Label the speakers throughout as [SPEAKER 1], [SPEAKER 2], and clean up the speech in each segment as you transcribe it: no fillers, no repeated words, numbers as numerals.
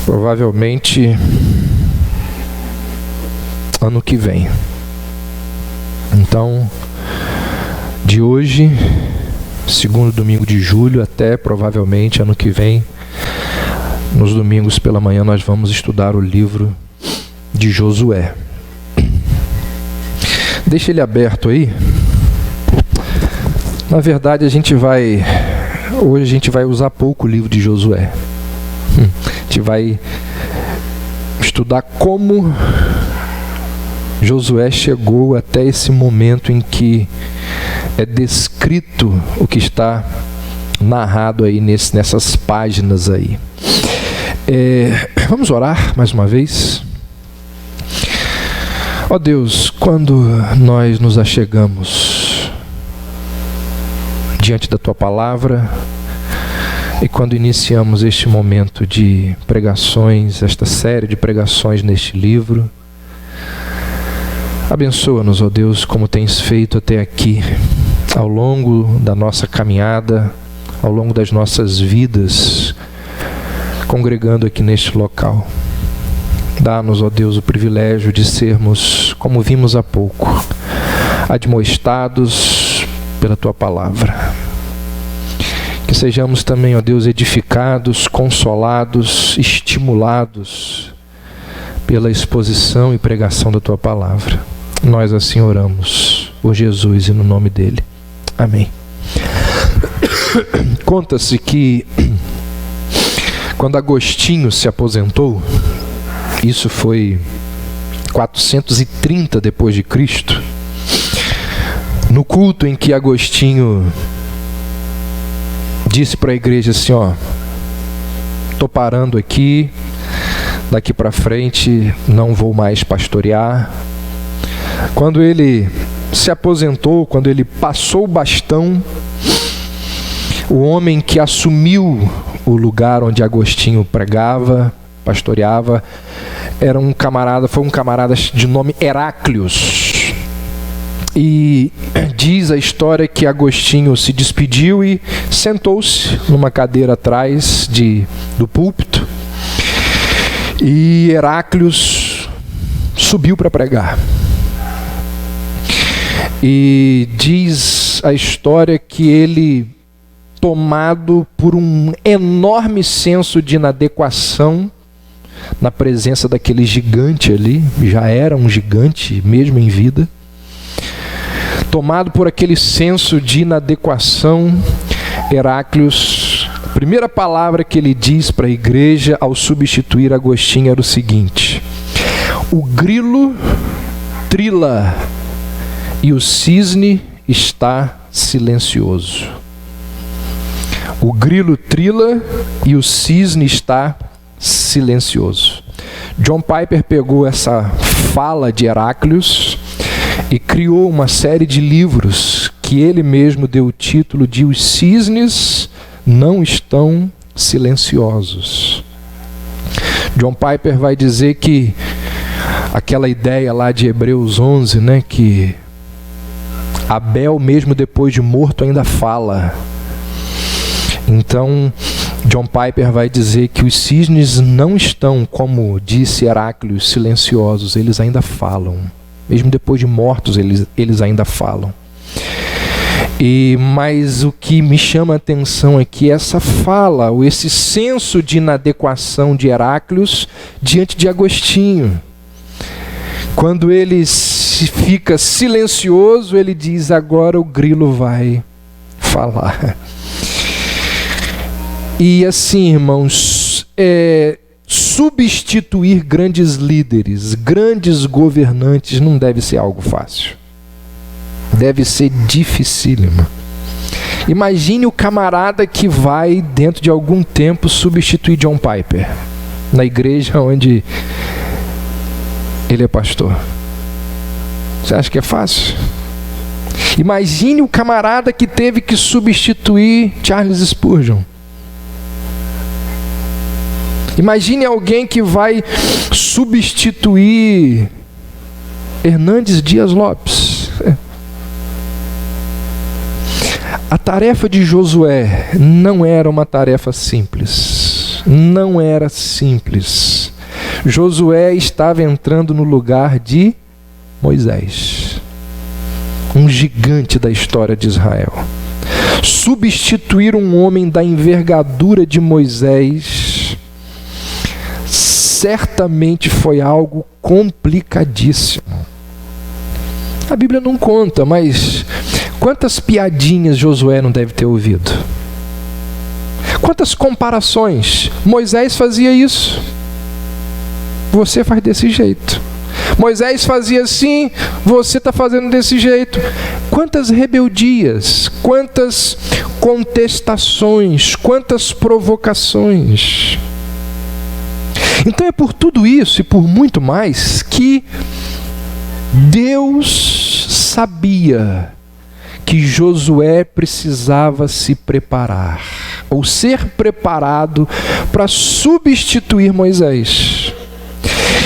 [SPEAKER 1] Provavelmente ano que vem. Então, de hoje, segundo domingo de julho, até provavelmente ano que vem, nos domingos pela manhã, nós vamos estudar o livro de Josué. Deixa ele aberto aí. Na verdade, hoje a gente vai usar pouco o livro de Josué. A gente vai estudar como Josué chegou até esse momento em que é descrito o que está narrado aí nessas páginas aí. Vamos orar mais uma vez. Ó Deus, quando nós nos achegamos diante da Tua Palavra e quando iniciamos este momento de pregações, esta série de pregações neste livro, abençoa-nos, ó Deus, como tens feito até aqui, ao longo da nossa caminhada, ao longo das nossas vidas, congregando aqui neste local. Dá-nos, ó Deus, o privilégio de sermos, como vimos há pouco, admoestados pela Tua Palavra. Que sejamos também, ó Deus, edificados, consolados, estimulados pela exposição e pregação da Tua Palavra. Nós assim oramos, por Jesus e no nome dEle. Amém. Conta-se que quando Agostinho se aposentou, isso foi 430 depois de Cristo, no culto em que Agostinho disse para a igreja assim, estou parando aqui, daqui para frente não vou mais pastorear. Quando ele se aposentou, quando ele passou o bastão, o homem que assumiu o lugar onde Agostinho pregava, pastoreava, foi um camarada de nome Heráclius. E diz a história que Agostinho se despediu e sentou-se numa cadeira atrás do púlpito. E Heráclius subiu para pregar. E diz a história que ele, tomado por um enorme senso de inadequação, na presença daquele gigante ali, já era um gigante mesmo em vida, tomado por aquele senso de inadequação, Heráclius, a primeira palavra que ele diz para a igreja ao substituir Agostinho era o seguinte: o grilo trila e o cisne está silencioso. O grilo trila e o cisne está silencioso. John Piper pegou essa fala de Heráclius e criou uma série de livros que ele mesmo deu o título de Os Cisnes Não Estão Silenciosos. John Piper vai dizer que aquela ideia lá de Hebreus 11, que Abel, mesmo depois de morto, ainda fala. Então, John Piper vai dizer que os cisnes não estão, como disse Heráclius, silenciosos, eles ainda falam. Mesmo depois de mortos, eles ainda falam. Mas o que me chama a atenção é que essa fala, ou esse senso de inadequação de Heráclius diante de Agostinho, quando ele fica silencioso, ele diz: agora o grilo vai falar. E assim, irmãos, substituir grandes líderes, grandes governantes, não deve ser algo fácil. Deve ser dificílimo. Imagine o camarada que vai, dentro de algum tempo, substituir John Piper na igreja onde ele é pastor. Você acha que é fácil? Imagine o camarada que teve que substituir Charles Spurgeon. Imagine alguém que vai substituir Hernandes Dias Lopes. A tarefa de Josué não era uma tarefa simples. Não era simples. Josué estava entrando no lugar de Moisés, um gigante da história de Israel. Substituir um homem da envergadura de Moisés certamente foi algo complicadíssimo. A Bíblia não conta, mas quantas piadinhas Josué não deve ter ouvido? Quantas comparações? Moisés fazia isso, você faz desse jeito. Moisés fazia assim, você está fazendo desse jeito. Quantas rebeldias, quantas contestações, quantas provocações. Então é por tudo isso e por muito mais que Deus sabia que Josué precisava se preparar, ou ser preparado para substituir Moisés.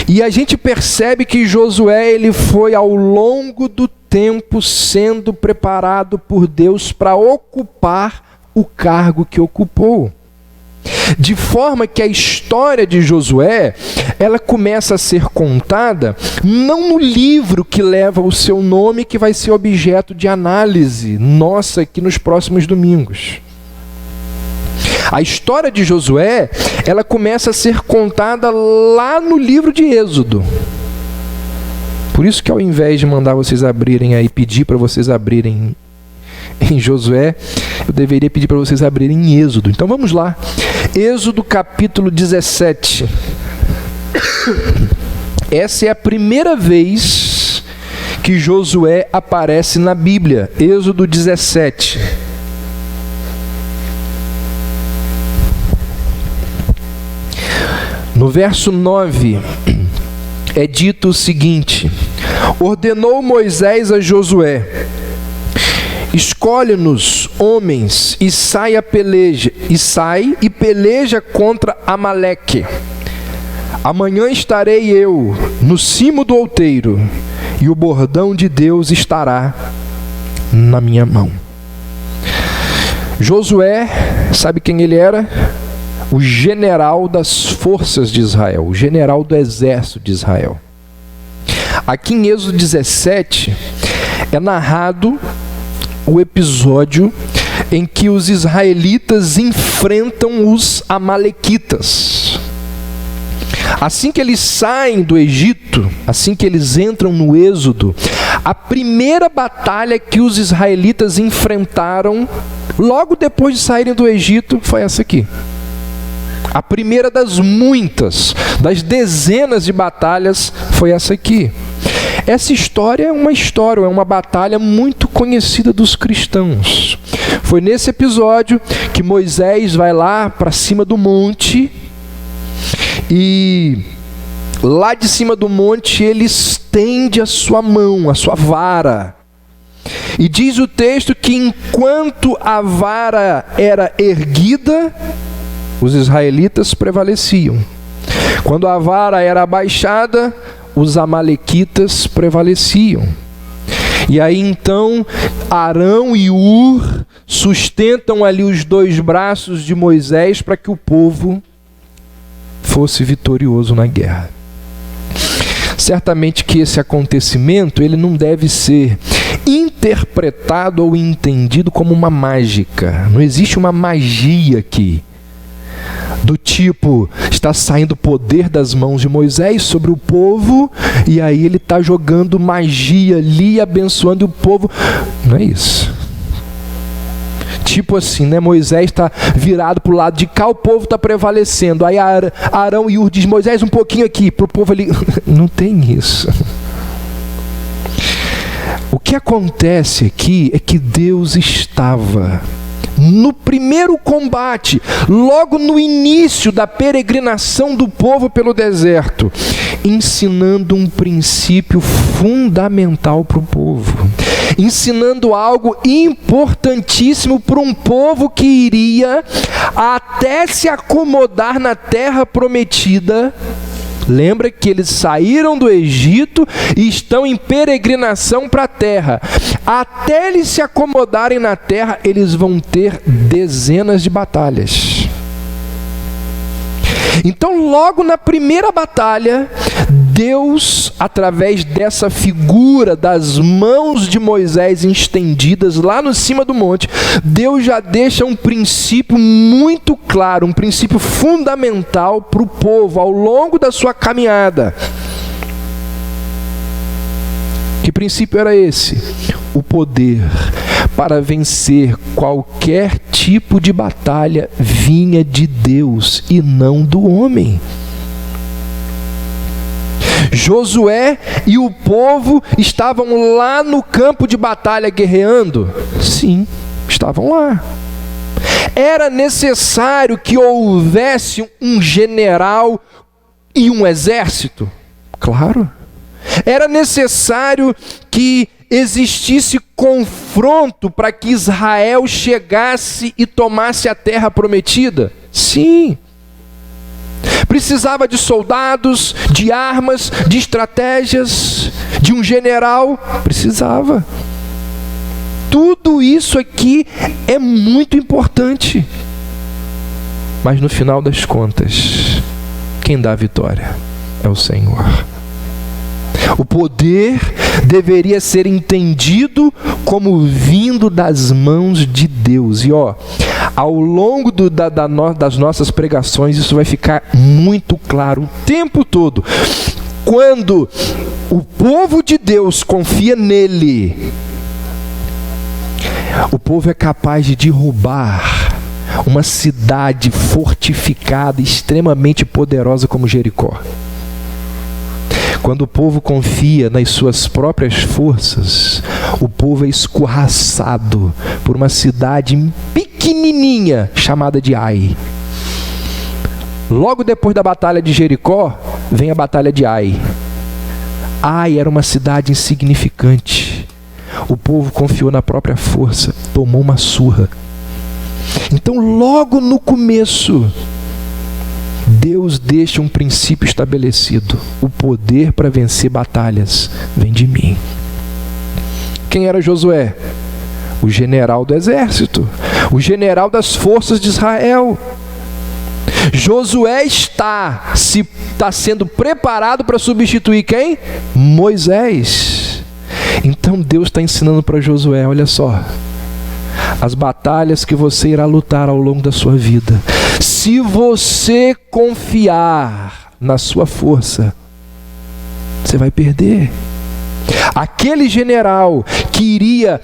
[SPEAKER 1] E a gente percebe que Josué, ele foi ao longo do tempo sendo preparado por Deus para ocupar o cargo que ocupou. De forma que a história de Josué, ela começa a ser contada não no livro que leva o seu nome, que vai ser objeto de análise nossa aqui nos próximos domingos. A história de Josué, ela começa a ser contada lá no livro de Êxodo. Por isso que ao invés de mandar vocês abrirem aí, pedir para vocês abrirem em Josué, eu deveria pedir para vocês abrirem em Êxodo. Então vamos lá. Êxodo capítulo 17. Essa é a primeira vez que Josué aparece na Bíblia. Êxodo 17. No verso 9, é dito o seguinte: ordenou Moisés a Josué: escolhe-nos homens e sai e peleja contra Amaleque. Amanhã estarei eu no cimo do outeiro, e o bordão de Deus estará na minha mão. Josué, sabe quem ele era? O general das forças de Israel, o general do exército de Israel. Aqui em Êxodo 17 é narrado o episódio em que os israelitas enfrentam os amalequitas. Assim que eles saem do Egito, assim que eles entram no Êxodo, a primeira batalha que os israelitas enfrentaram logo depois de saírem do Egito foi essa aqui. A primeira das muitas, das dezenas de batalhas, foi essa aqui. Essa história é uma batalha muito conhecida dos cristãos. Foi nesse episódio que Moisés vai lá para cima do monte, e lá de cima do monte ele estende a sua mão, a sua vara. E diz o texto que enquanto a vara era erguida, os israelitas prevaleciam. Quando a vara era abaixada, os amalequitas prevaleciam. E aí então Arão e Ur sustentam ali os dois braços de Moisés para que o povo fosse vitorioso na guerra. Certamente que esse acontecimento ele não deve ser interpretado ou entendido como uma mágica. Não existe uma magia aqui, do tipo, está saindo poder das mãos de Moisés sobre o povo, e aí ele está jogando magia ali, abençoando o povo. Não é isso. Tipo assim, né? Moisés está virado para o lado de cá, o povo está prevalecendo. Aí Arão e Ur diz: Moisés, um pouquinho aqui, para o povo ali. Não tem isso. O que acontece aqui é que Deus estava no primeiro combate, logo no início da peregrinação do povo pelo deserto, ensinando um princípio fundamental para o povo, ensinando algo importantíssimo para um povo que iria até se acomodar na terra prometida. Lembra que eles saíram do Egito e estão em peregrinação para a terra. Até eles se acomodarem na terra, eles vão ter dezenas de batalhas. Então, logo na primeira batalha, Deus, através dessa figura das mãos de Moisés estendidas lá no cima do monte, Deus já deixa um princípio muito claro, um princípio fundamental para o povo ao longo da sua caminhada. Que princípio era esse? O poder para vencer qualquer tipo de batalha vinha de Deus e não do homem. Josué e o povo estavam lá no campo de batalha guerreando? Sim, estavam lá. Era necessário que houvesse um general e um exército? Claro. Era necessário que existisse confronto para que Israel chegasse e tomasse a terra prometida? Sim. Precisava de soldados, de armas, de estratégias, de um general? Precisava. Tudo isso aqui é muito importante. Mas no final das contas, quem dá a vitória é o Senhor. O poder deveria ser entendido como vindo das mãos de Deus. E ao longo das nossas pregações, isso vai ficar muito claro o tempo todo. Quando o povo de Deus confia nele, o povo é capaz de derrubar uma cidade fortificada, extremamente poderosa como Jericó. Quando o povo confia nas suas próprias forças, o povo é escorraçado por uma cidade pequenininha chamada de Ai. Logo depois da batalha de Jericó, vem a batalha de Ai. Ai era uma cidade insignificante. O povo confiou na própria força, tomou uma surra. Então, logo no começo, Deus deixa um princípio estabelecido. O poder para vencer batalhas vem de mim. Quem era Josué? O general do exército, o general das forças de Israel. Josué está sendo preparado para substituir quem? Moisés. Então Deus está ensinando para Josué, olha só, as batalhas que você irá lutar ao longo da sua vida, se você confiar na sua força, você vai perder. Aquele general que iria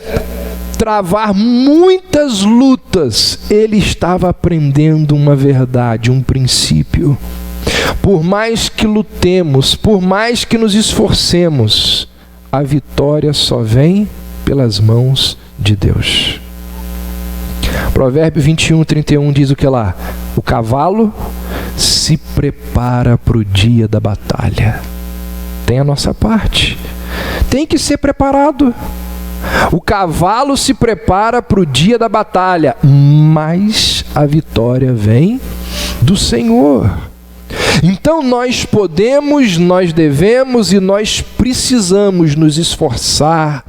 [SPEAKER 1] travar muitas lutas, ele estava aprendendo uma verdade, um princípio. Por mais que lutemos, por mais que nos esforcemos, a vitória só vem pelas mãos de Deus. Provérbio 21:31 diz o que lá? O cavalo se prepara para o dia da batalha. Tem a nossa parte. Tem que ser preparado. O cavalo se prepara para o dia da batalha, mas a vitória vem do Senhor. Então nós podemos, nós devemos e nós precisamos nos esforçar,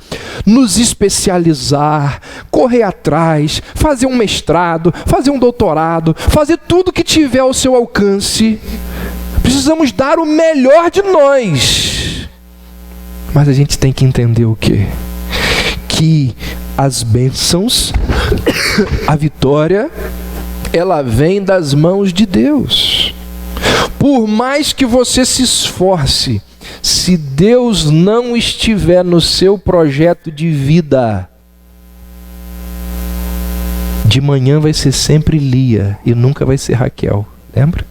[SPEAKER 1] nos especializar, correr atrás, fazer um mestrado, fazer um doutorado, fazer tudo que tiver ao seu alcance. Precisamos dar o melhor de nós. Mas a gente tem que entender o quê? Que as bênçãos, a vitória, ela vem das mãos de Deus. Por mais que você se esforce, se Deus não estiver no seu projeto de vida, de manhã vai ser sempre Lia e nunca vai ser Raquel. Lembra?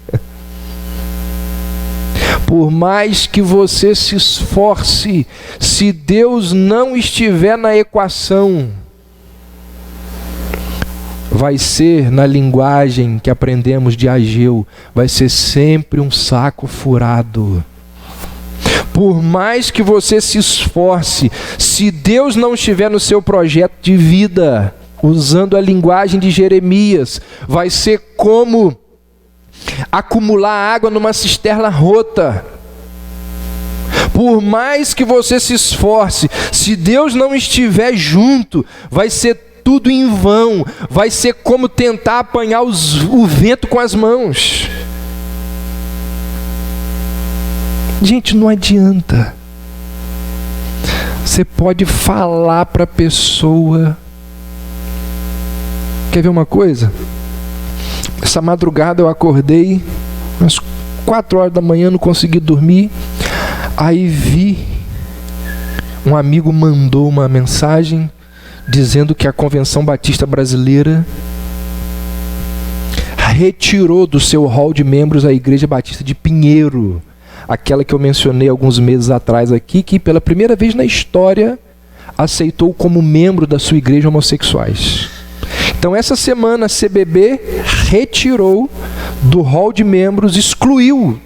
[SPEAKER 1] Por mais que você se esforce, se Deus não estiver na equação, vai ser, na linguagem que aprendemos de Ageu, vai ser sempre um saco furado. Por mais que você se esforce, se Deus não estiver no seu projeto de vida, usando a linguagem de Jeremias, vai ser como acumular água numa cisterna rota. Por mais que você se esforce, se Deus não estiver junto, vai ser tudo em vão, vai ser como tentar apanhar o vento com as mãos. Gente, não adianta. Você pode falar para a pessoa. Quer ver uma coisa? Essa madrugada eu acordei, às 4 horas da manhã, não consegui dormir. Aí vi, um amigo mandou uma mensagem dizendo que a Convenção Batista Brasileira retirou do seu hall de membros a Igreja Batista de Pinheiro, aquela que eu mencionei alguns meses atrás aqui, que pela primeira vez na história aceitou como membro da sua igreja homossexuais. Então essa semana a CBB retirou do hall de membros, excluiu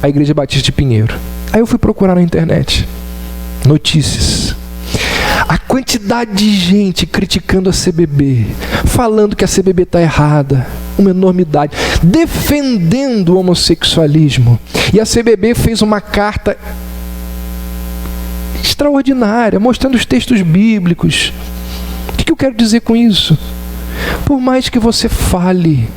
[SPEAKER 1] a Igreja Batista de Pinheiro. Aí eu fui procurar na internet notícias. A quantidade de gente criticando a CBB, falando que a CBB está errada, uma enormidade, defendendo o homossexualismo. E a CBB fez uma carta extraordinária, mostrando os textos bíblicos. O que eu quero dizer com isso? Por mais que você fale,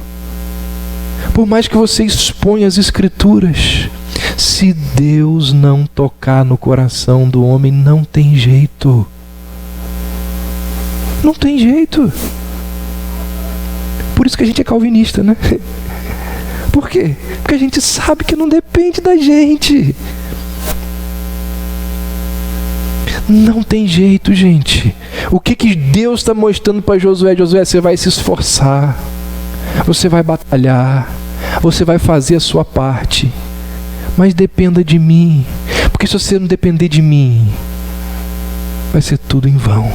[SPEAKER 1] por mais que você exponha as Escrituras, se Deus não tocar no coração do homem, não tem jeito. Não tem jeito. Por isso que a gente é calvinista, né? Por quê? Porque a gente sabe que não depende da gente. Não tem jeito, gente. O que Deus está mostrando para Josué? Josué, você vai se esforçar, você vai batalhar, você vai fazer a sua parte, mas dependa de mim, porque se você não depender de mim, vai ser tudo em vão.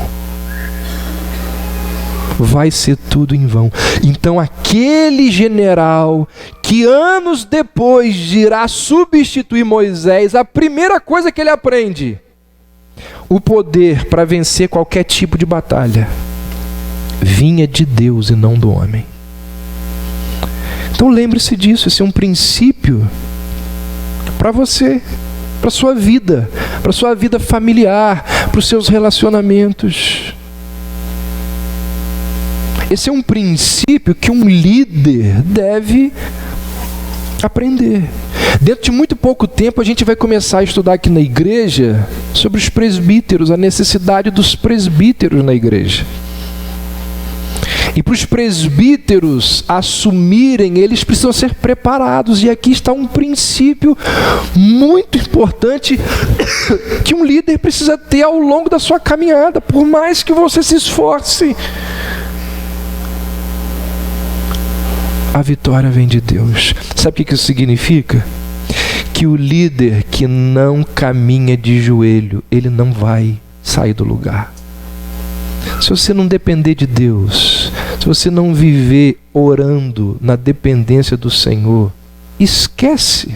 [SPEAKER 1] Vai ser tudo em vão. Então aquele general que anos depois irá substituir Moisés, a primeira coisa que ele aprende: o poder para vencer qualquer tipo de batalha vinha de Deus e não do homem. Então lembre-se disso, esse é um princípio para você, para a sua vida familiar, para os seus relacionamentos. Esse é um princípio que um líder deve aprender. Dentro de muito pouco tempo a gente vai começar a estudar aqui na igreja sobre os presbíteros, a necessidade dos presbíteros na igreja. E para os presbíteros assumirem, eles precisam ser preparados. E aqui está um princípio muito importante que um líder precisa ter ao longo da sua caminhada, por mais que você se esforce. A vitória vem de Deus. Sabe o que isso significa? Que o líder que não caminha de joelho, ele não vai sair do lugar. Se você não depender de Deus, se você não viver orando na dependência do Senhor, esquece.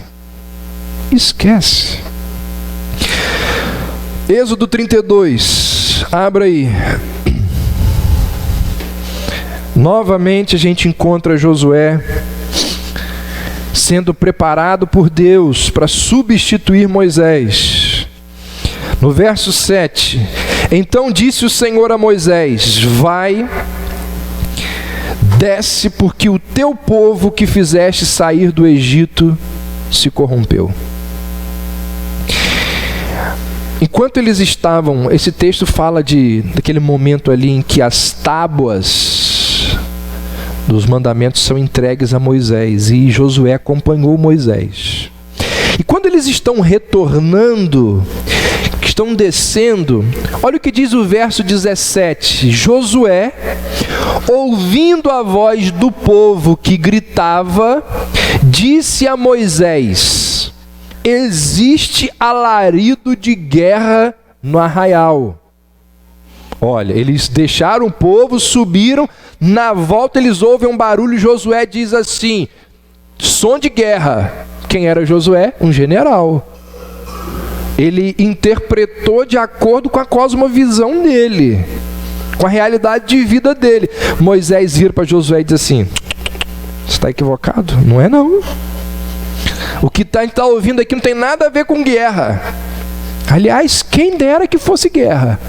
[SPEAKER 1] Êxodo 32, abra aí. Novamente a gente encontra Josué sendo preparado por Deus para substituir Moisés. No verso 7, então disse o Senhor a Moisés: vai, desce, porque o teu povo que fizeste sair do Egito se corrompeu. Enquanto eles estavam, esse texto fala daquele momento ali em que as tábuas dos mandamentos são entregues a Moisés, e Josué acompanhou Moisés. E quando eles estão retornando, estão descendo, olha o que diz o verso 17: Josué, ouvindo a voz do povo que gritava, disse a Moisés: existe alarido de guerra no arraial. Olha, eles deixaram o povo, subiram, na volta eles ouvem um barulho, Josué diz assim: som de guerra. Quem era Josué? Um general. Ele interpretou de acordo com a cosmovisão dele, com a realidade de vida dele. Moisés vira para Josué e diz assim: você está equivocado? Não é não. O que a gente está ouvindo aqui não tem nada a ver com guerra. Aliás, quem dera que fosse guerra.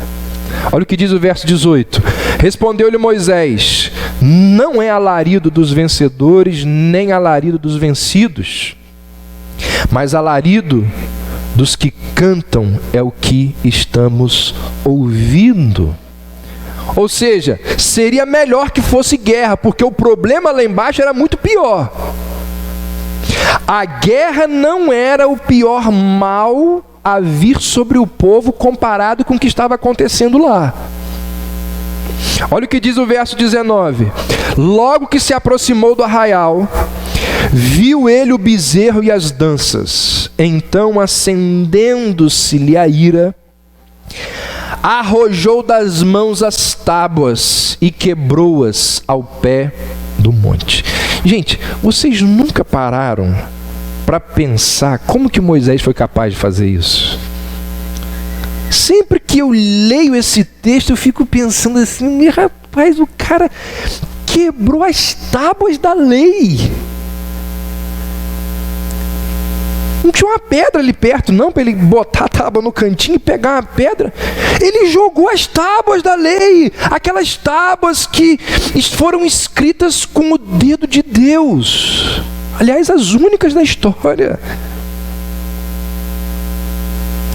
[SPEAKER 1] Olha o que diz o verso 18. Respondeu-lhe Moisés: não é alarido dos vencedores, nem alarido dos vencidos, mas alarido dos que cantam é o que estamos ouvindo. Ou seja, seria melhor que fosse guerra, porque o problema lá embaixo era muito pior. A guerra não era o pior mal a vir sobre o povo comparado com o que estava acontecendo lá. Olha o que diz o verso 19. Logo que se aproximou do arraial, viu ele o bezerro e as danças. Então, acendendo-se-lhe a ira, arrojou das mãos as tábuas e quebrou-as ao pé do monte. Gente, vocês nunca pararam para pensar como que Moisés foi capaz de fazer isso? Sempre que eu leio esse texto, eu fico pensando assim, rapaz, o cara quebrou as tábuas da lei. Não tinha uma pedra ali perto, não, para ele botar a tábua no cantinho e pegar uma pedra. Ele jogou as tábuas da lei, aquelas tábuas que foram escritas com o dedo de Deus. Aliás, as únicas da história.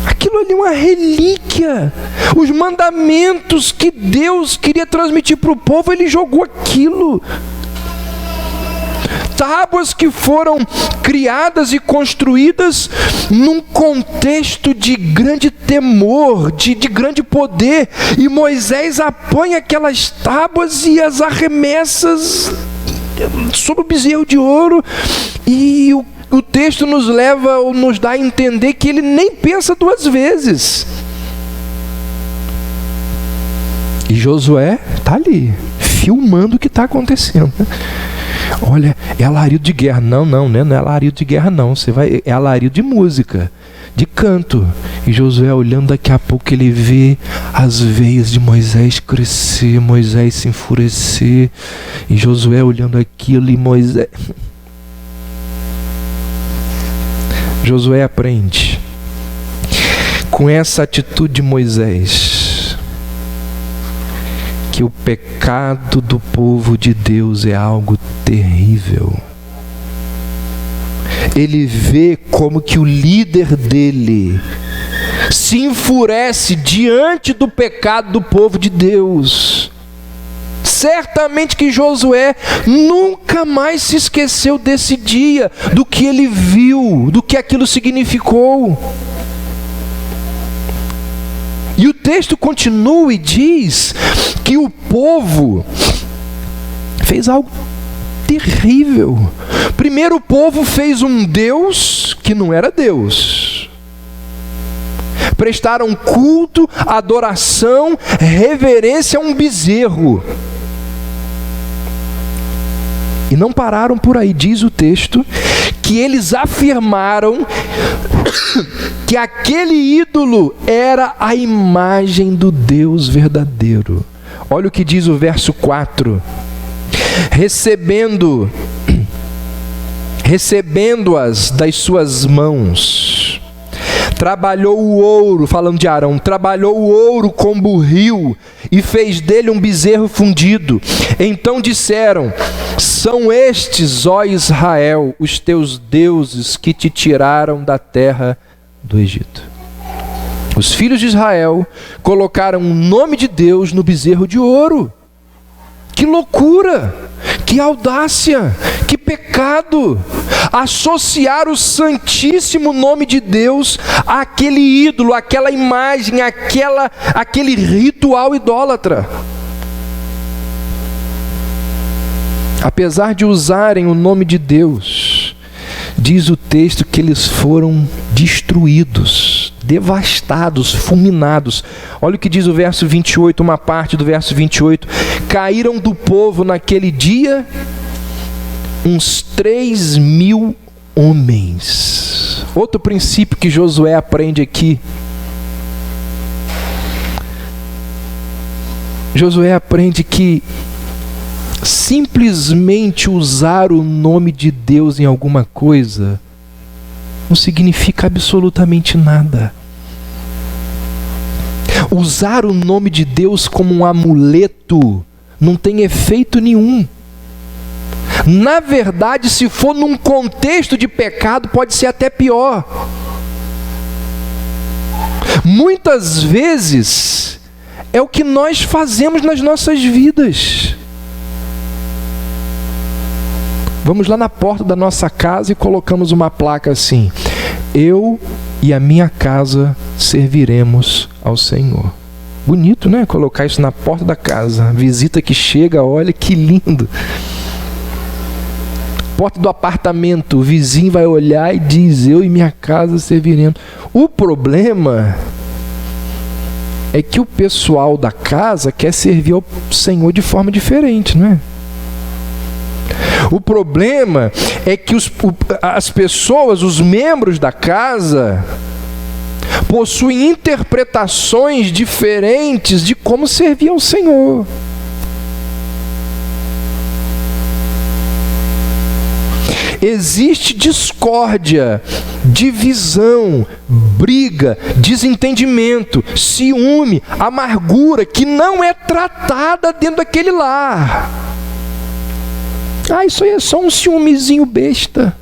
[SPEAKER 1] Aquilo ali é uma relíquia. Os mandamentos que Deus queria transmitir para o povo, ele jogou aquilo. Tábuas que foram criadas e construídas num contexto de grande temor, de grande poder. E Moisés apanha aquelas tábuas e as arremessas sobre o bezerro de ouro. E o texto nos leva ou nos dá a entender que ele nem pensa duas vezes. E Josué está ali, filmando o que está acontecendo. Olha, é alarido de guerra. Não é alarido de guerra não. É alarido de música, de canto. E Josué olhando, daqui a pouco ele vê as veias de Moisés crescer, Moisés se enfurecer. E Josué olhando aquilo e Moisés... Josué aprende com essa atitude de Moisés que o pecado do povo de Deus é algo terrível. Ele vê como que o líder dele se enfurece diante do pecado do povo de Deus. Certamente que Josué nunca mais se esqueceu desse dia, do que ele viu, do que aquilo significou. E o texto continua e diz que o povo fez algo terrível. Primeiro, o povo fez um Deus que não era Deus. Prestaram culto, adoração, reverência a um bezerro. E não pararam por aí, diz o texto, que eles afirmaram que aquele ídolo era a imagem do Deus verdadeiro. Olha o que diz o verso 4. Recebendo-as das suas mãos, trabalhou o ouro, falando de Arão, trabalhou o ouro com burril e fez dele um bezerro fundido. Então disseram: são estes, ó Israel, os teus deuses que te tiraram da terra do Egito. Os filhos de Israel colocaram o nome de Deus no bezerro de ouro. Que loucura, que audácia, que pecado, associar o santíssimo nome de Deus àquele ídolo, àquela imagem, aquele ritual idólatra. Apesar de usarem o nome de Deus, diz o texto que eles foram destruídos, devastados, fulminados. Olha o que diz o verso 28, uma parte do verso 28. Caíram do povo naquele dia uns 3.000 homens. Outro princípio que Josué aprende aqui. Josué aprende que simplesmente usar o nome de Deus em alguma coisa não significa absolutamente nada. Usar o nome de Deus como um amuleto não tem efeito nenhum. Na verdade, se for num contexto de pecado, pode ser até pior. Muitas vezes é o que nós fazemos nas nossas vidas. Vamos lá na porta da nossa casa e colocamos uma placa assim: eu e a minha casa serviremos ao Senhor. Bonito, né? Colocar isso na porta da casa. Visita que chega, olha que lindo. Porta do apartamento, o vizinho vai olhar e diz: eu e minha casa serviremos. O problema é que o pessoal da casa quer servir ao Senhor de forma diferente, não é? O problema é que as pessoas, os membros da casa, possuem interpretações diferentes de como servir ao Senhor. Existe discórdia, divisão, briga, desentendimento, ciúme, amargura que não é tratada dentro daquele lar. Isso aí é só um ciúmezinho besta.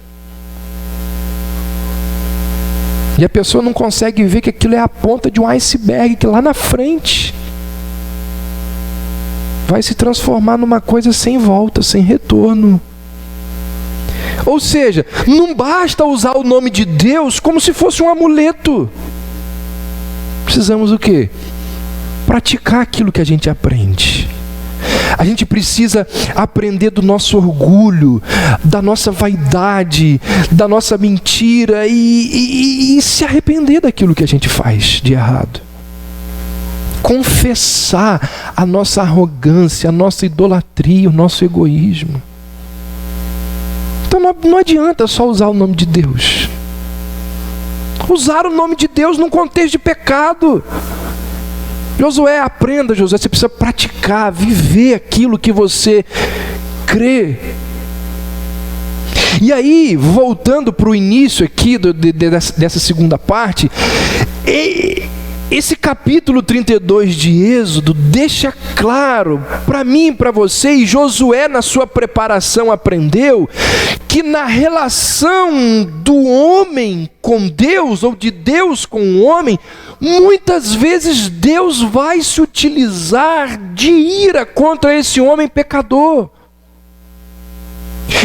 [SPEAKER 1] E a pessoa não consegue ver que aquilo é a ponta de um iceberg, que lá na frente vai se transformar numa coisa sem volta, sem retorno. Ou seja, não basta usar o nome de Deus como se fosse um amuleto. Precisamos o quê? Praticar aquilo que a gente aprende. A gente precisa aprender do nosso orgulho, da nossa vaidade, da nossa mentira e se arrepender daquilo que a gente faz de errado. Confessar a nossa arrogância, a nossa idolatria, o nosso egoísmo. Então não adianta só usar o nome de Deus. Usar o nome de Deus num contexto de pecado. Josué, aprenda, Josué, você precisa praticar, viver aquilo que você crê. E aí, voltando para o início aqui dessa segunda parte, esse capítulo 32 de Êxodo deixa claro para mim e para você, e Josué na sua preparação aprendeu, que na relação do homem com Deus, ou de Deus com o homem, muitas vezes Deus vai se utilizar de ira contra esse homem pecador.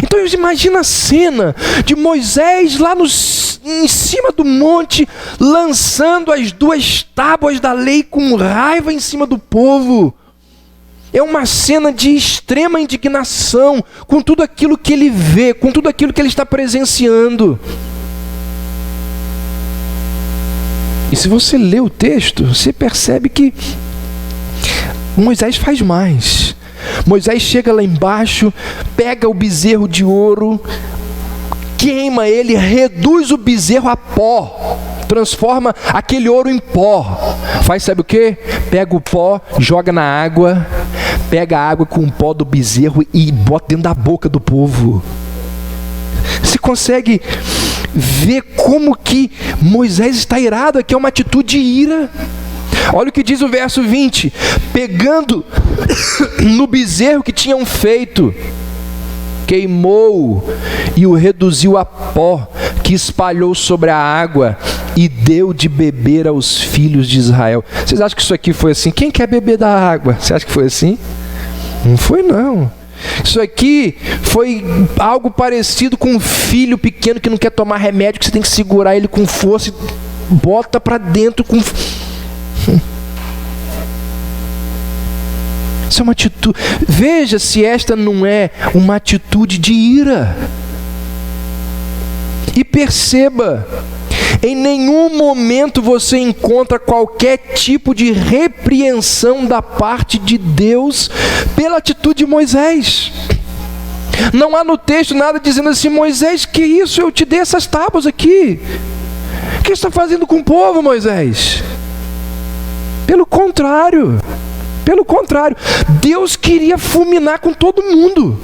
[SPEAKER 1] Então imagina a cena de Moisés lá em cima do monte, lançando as 2 tábuas da lei com raiva em cima do povo. É uma cena de extrema indignação com tudo aquilo que ele vê, com tudo aquilo que ele está presenciando. E se você lê o texto, você percebe que Moisés faz mais. Moisés chega lá embaixo, pega o bezerro de ouro, queima ele, reduz o bezerro a pó, transforma aquele ouro em pó. Faz sabe o que? Pega o pó, joga na água, pega a água com o pó do bezerro e bota dentro da boca do povo. Você consegue ver como que Moisés está irado? Aqui é uma atitude de ira. Olha o que diz o verso 20: pegando no bezerro que tinham feito, queimou e o reduziu a pó, que espalhou sobre a água e deu de beber aos filhos de Israel. Vocês acham que isso aqui foi assim? Quem quer beber da água? Você acha que foi assim? Não foi não. Isso aqui foi algo parecido com um filho pequeno que não quer tomar remédio, que você tem que segurar ele com força e bota para dentro com... Isso é uma atitude. Veja se esta não é uma atitude de ira. E perceba, em nenhum momento você encontra qualquer tipo de repreensão da parte de Deus pela atitude de Moisés. Não há no texto nada dizendo assim: Moisés, que isso? Eu te dei essas tábuas aqui. O que você está fazendo com o povo, Moisés? Pelo contrário, Deus queria fulminar com todo mundo.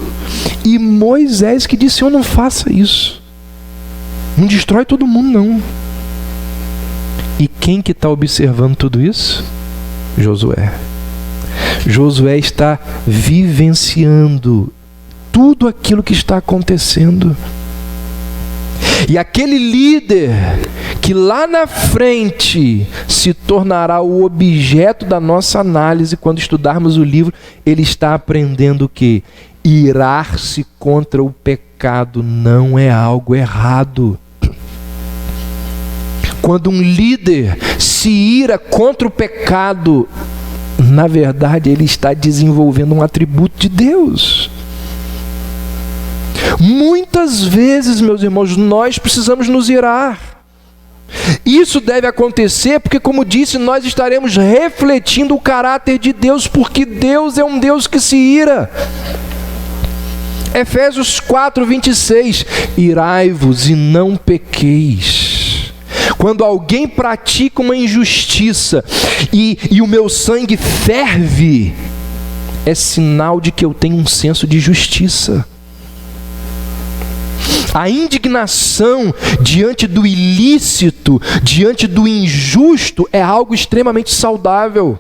[SPEAKER 1] E Moisés que disse: eu não faça isso. Não destrói todo mundo, não. E quem que está observando tudo isso? Josué. Josué está vivenciando tudo aquilo que está acontecendo. E aquele líder que lá na frente se tornará o objeto da nossa análise quando estudarmos o livro, ele está aprendendo o quê? Irar-se contra o pecado não é algo errado. Quando um líder se ira contra o pecado, na verdade ele está desenvolvendo um atributo de Deus. Muitas vezes, meus irmãos, nós precisamos nos irar. Isso deve acontecer porque, como disse, nós estaremos refletindo o caráter de Deus, porque Deus é um Deus que se ira. Efésios 4:26, irai-vos e não pequeis. Quando alguém pratica uma injustiça e o meu sangue ferve, é sinal de que eu tenho um senso de justiça. A indignação diante do ilícito, diante do injusto, é algo extremamente saudável.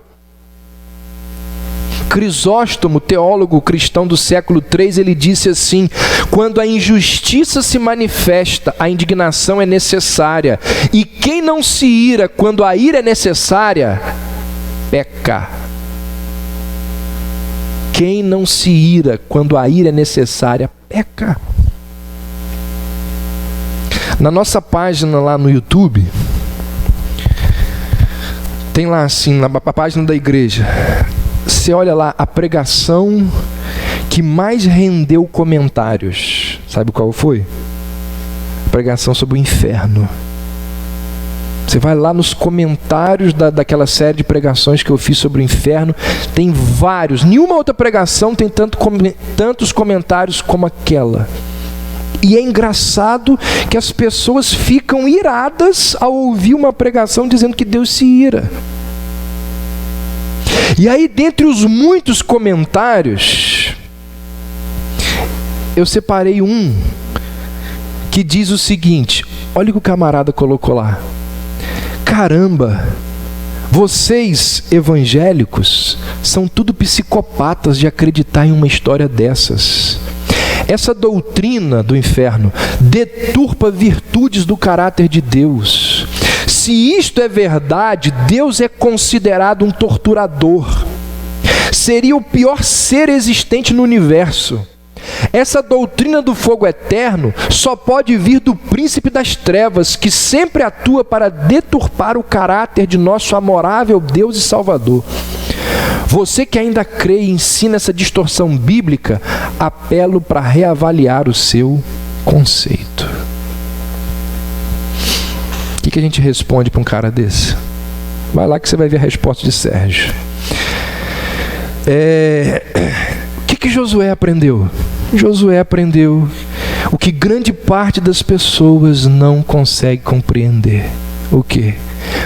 [SPEAKER 1] Crisóstomo, teólogo cristão do século III, ele disse assim: quando a injustiça se manifesta, a indignação é necessária. E quem não se ira quando a ira é necessária, peca. Quem não se ira quando a ira é necessária, peca. Na nossa página lá no YouTube, tem lá assim, na página da igreja, você olha lá a pregação que mais rendeu comentários. Sabe qual foi? A pregação sobre o inferno. Você vai lá nos comentários daquela série de pregações que eu fiz sobre o inferno, tem vários. Nenhuma outra pregação tem tantos comentários como aquela. E é engraçado que as pessoas ficam iradas ao ouvir uma pregação dizendo que Deus se ira. E aí, dentre os muitos comentários, eu separei um que diz o seguinte: olha o que o camarada colocou lá. Caramba, vocês evangélicos são tudo psicopatas de acreditar em uma história dessas. Essa doutrina do inferno deturpa virtudes do caráter de Deus. Se isto é verdade, Deus é considerado um torturador. Seria o pior ser existente no universo. Essa doutrina do fogo eterno só pode vir do príncipe das trevas, que sempre atua para deturpar o caráter de nosso amorável Deus e Salvador. Você que ainda crê e ensina essa distorção bíblica, apelo para reavaliar o seu conceito. O que a gente responde para um cara desse? Vai lá que você vai ver a resposta de Sérgio. O que Josué aprendeu? Josué aprendeu o que grande parte das pessoas não consegue compreender. O quê?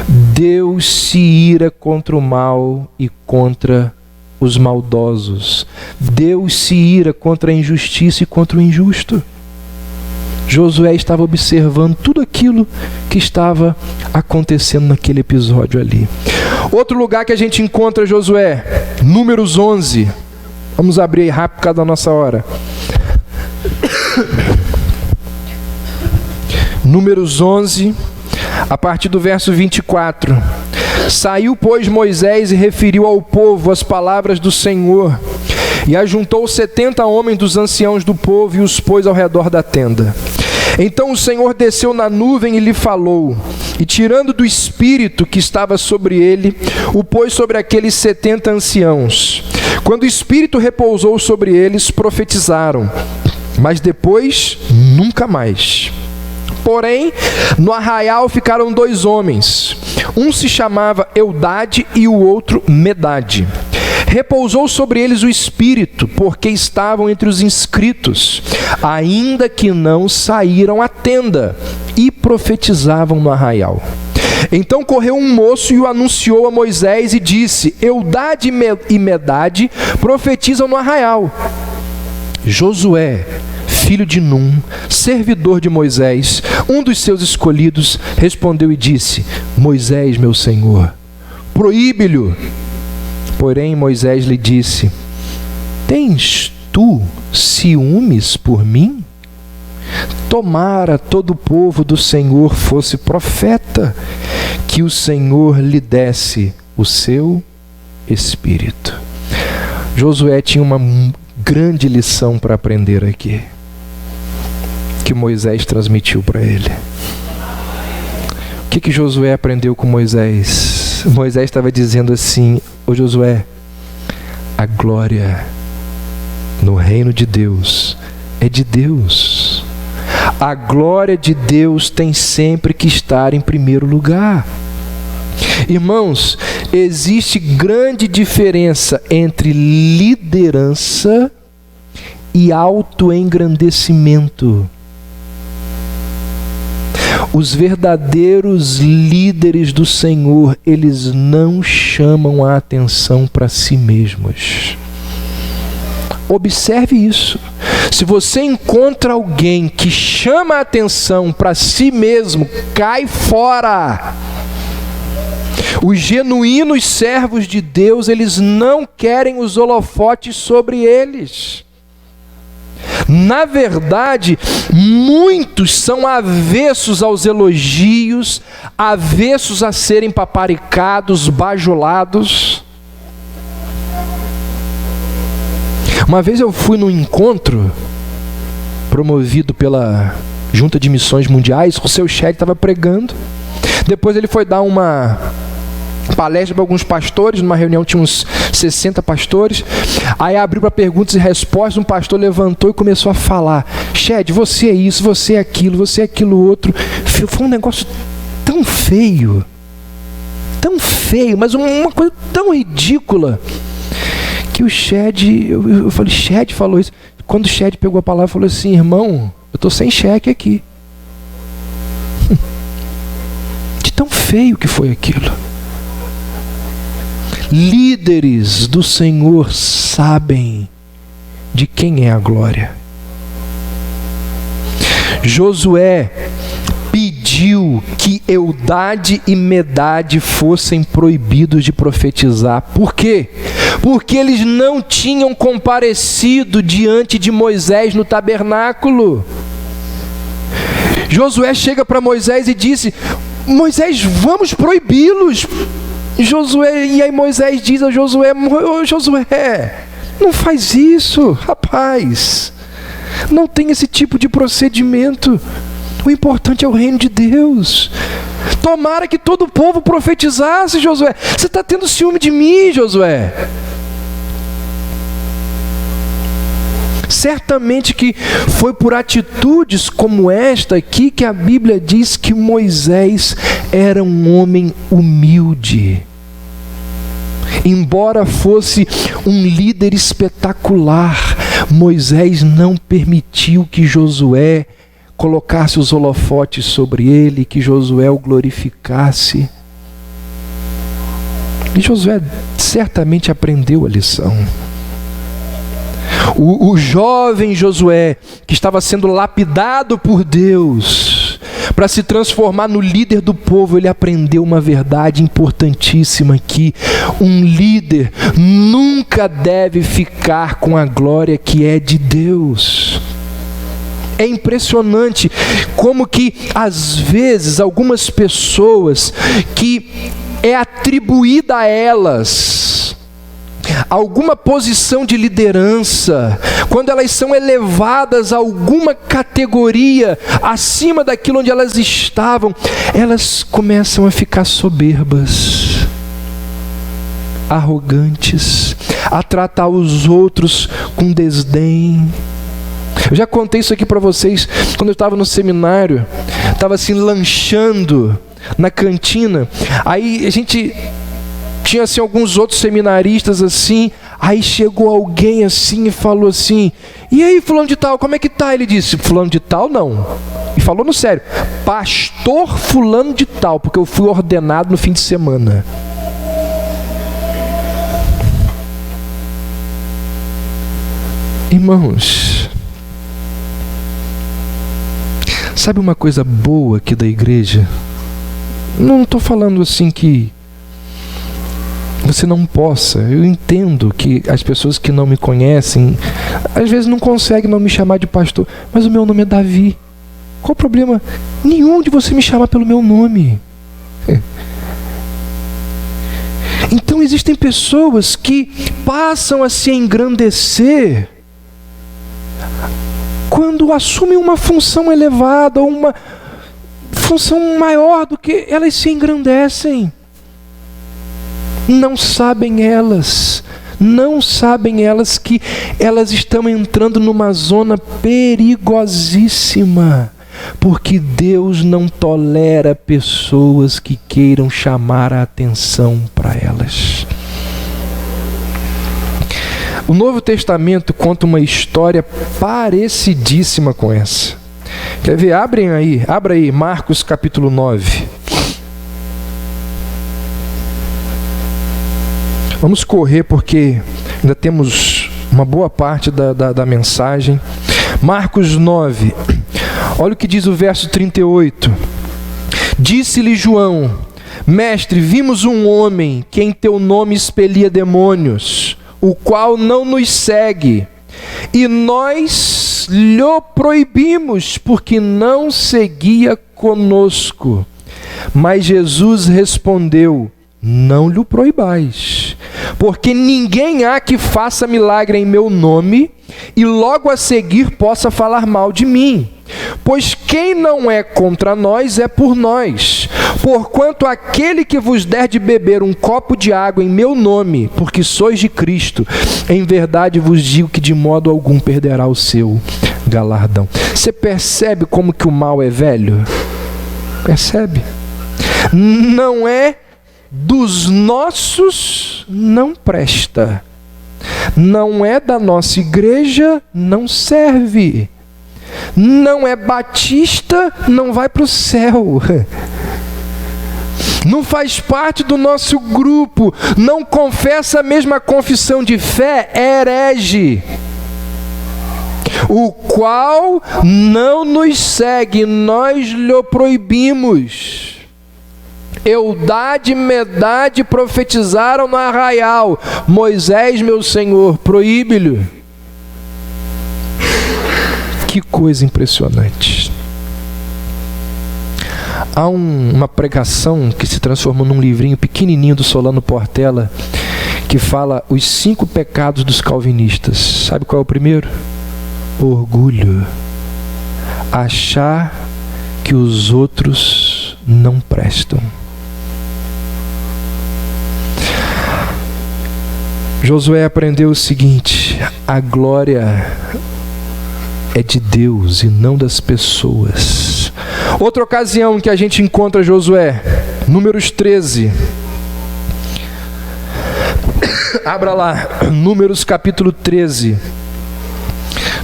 [SPEAKER 1] Deus se ira contra o mal e contra os maldosos. Deus se ira contra a injustiça e contra o injusto. Josué estava observando tudo aquilo que estava acontecendo naquele episódio ali. Outro lugar que a gente encontra Josué, Números 11. Vamos abrir aí rápido por causa da nossa hora. Números 11, a partir do verso 24. Saiu, pois, Moisés e referiu ao povo as palavras do Senhor. E ajuntou 70 homens dos anciãos do povo e os pôs ao redor da tenda. Então o Senhor desceu na nuvem e lhe falou, e tirando do espírito que estava sobre ele, o pôs sobre aqueles 70 anciãos. Quando o espírito repousou sobre eles, profetizaram, mas depois nunca mais. Porém, no arraial ficaram 2 homens. Um se chamava Eldade e o outro Medade. Repousou sobre eles o Espírito, porque estavam entre os inscritos, ainda que não saíram à tenda, e profetizavam no arraial. Então correu um moço e o anunciou a Moisés e disse: Eldade e Medade profetizam no arraial. Josué, filho de Num, servidor de Moisés, um dos seus escolhidos, respondeu e disse: Moisés, meu senhor, proíbe-lhe. Porém Moisés lhe disse: Tens tu ciúmes por mim? Tomara todo o povo do Senhor fosse profeta, que o Senhor lhe desse o seu espírito. Josué tinha uma grande lição para aprender aqui, que Moisés transmitiu para ele. O que Josué aprendeu com Moisés? Moisés estava dizendo assim: ô Josué, a glória no reino de Deus é de Deus. A glória de Deus tem sempre que estar em primeiro lugar. Irmãos, existe grande diferença entre liderança e autoengrandecimento. Os verdadeiros líderes do Senhor, eles não chamam a atenção para si mesmos. Observe isso. Se você encontra alguém que chama a atenção para si mesmo, cai fora. Os genuínos servos de Deus, eles não querem os holofotes sobre eles. Na verdade, muitos são avessos aos elogios, avessos a serem paparicados, bajulados. Uma vez eu fui num encontro promovido pela Junta de Missões Mundiais, o seu Shedd estava pregando. Depois ele foi dar uma palestra para alguns pastores, numa reunião tinha uns 60 pastores. Aí abriu para perguntas e respostas, um pastor levantou e começou a falar: Shedd, você é isso, você é aquilo outro. Foi um negócio tão feio, mas uma coisa tão ridícula, que o Shedd, eu falei, Shedd falou isso. Quando o Shedd pegou a palavra, falou assim: irmão, eu estou sem cheque aqui. De tão feio que foi aquilo. Líderes do Senhor sabem de quem é a glória. Josué pediu que Eldade e Medade fossem proibidos de profetizar. Por quê? Porque eles não tinham comparecido diante de Moisés no tabernáculo. Josué chega para Moisés e disse: Moisés, vamos proibi-los. Josué, e aí Moisés diz a Josué: Josué, não faz isso, rapaz. Não tem esse tipo de procedimento. O importante é o reino de Deus. Tomara que todo o povo profetizasse, Josué. Você está tendo ciúme de mim, Josué. Certamente que foi por atitudes como esta aqui que a Bíblia diz que Moisés era um homem humilde. Embora fosse um líder espetacular, Moisés não permitiu que Josué colocasse os holofotes sobre ele, que Josué o glorificasse. E Josué certamente aprendeu a lição. O jovem Josué, que estava sendo lapidado por Deus para se transformar no líder do povo, ele aprendeu uma verdade importantíssima, que um líder nunca deve ficar com a glória que é de Deus. É impressionante como que às vezes algumas pessoas que é atribuída a elas alguma posição de liderança, quando elas são elevadas a alguma categoria acima daquilo onde elas estavam, elas começam a ficar soberbas, arrogantes, a tratar os outros com desdém. Eu já contei isso aqui para vocês, quando eu estava no seminário, estava assim lanchando na cantina, aí a gente tinha assim alguns outros seminaristas assim, aí chegou alguém assim e falou assim: e aí fulano de tal, como é que tá? Ele disse: fulano de tal não. E falou no sério: pastor fulano de tal, porque eu fui ordenado no fim de semana. Irmãos, sabe uma coisa boa aqui da igreja? Não estou falando assim que você não possa. Eu entendo que as pessoas que não me conhecem, às vezes não conseguem não me chamar de pastor, mas o meu nome é Davi. Qual o problema? Nenhum de você me chamar pelo meu nome. Então existem pessoas que passam a se engrandecer quando assumem uma função elevada ou uma função maior do que elas se engrandecem. Não sabem elas que elas estão entrando numa zona perigosíssima, porque Deus não tolera pessoas que queiram chamar a atenção para elas. O Novo Testamento conta uma história parecidíssima com essa. Quer ver? Abra aí Marcos capítulo 9. Vamos correr porque ainda temos uma boa parte da mensagem. Marcos 9, olha o que diz o verso 38. Disse-lhe João: Mestre, vimos um homem que em teu nome expelia demônios, o qual não nos segue, e nós lhe proibimos, porque não seguia conosco. Mas Jesus respondeu: não lhe proibais, porque ninguém há que faça milagre em meu nome e logo a seguir possa falar mal de mim. Pois quem não é contra nós é por nós. Porquanto aquele que vos der de beber um copo de água em meu nome, porque sois de Cristo, em verdade vos digo que de modo algum perderá o seu galardão. Você percebe como que o mal é velho? Percebe? Não é dos nossos, não presta. Não é da nossa igreja, não serve. Não é batista, não vai para o céu. Não faz parte do nosso grupo, não confessa a mesma confissão de fé, é herege. O qual não nos segue, nós lhe proibimos. Eudade e Medade profetizaram no arraial. Moisés, meu senhor, proíbe-lhe. Que coisa impressionante. Há uma pregação que se transformou num livrinho pequenininho do Solano Portela, que fala os 5 pecados dos calvinistas. Sabe qual é o primeiro? Orgulho. Achar que os outros não prestam. Josué aprendeu o seguinte: a glória é de Deus e não das pessoas. Outra ocasião que a gente encontra Josué, Números 13. Abra lá, Números capítulo 13.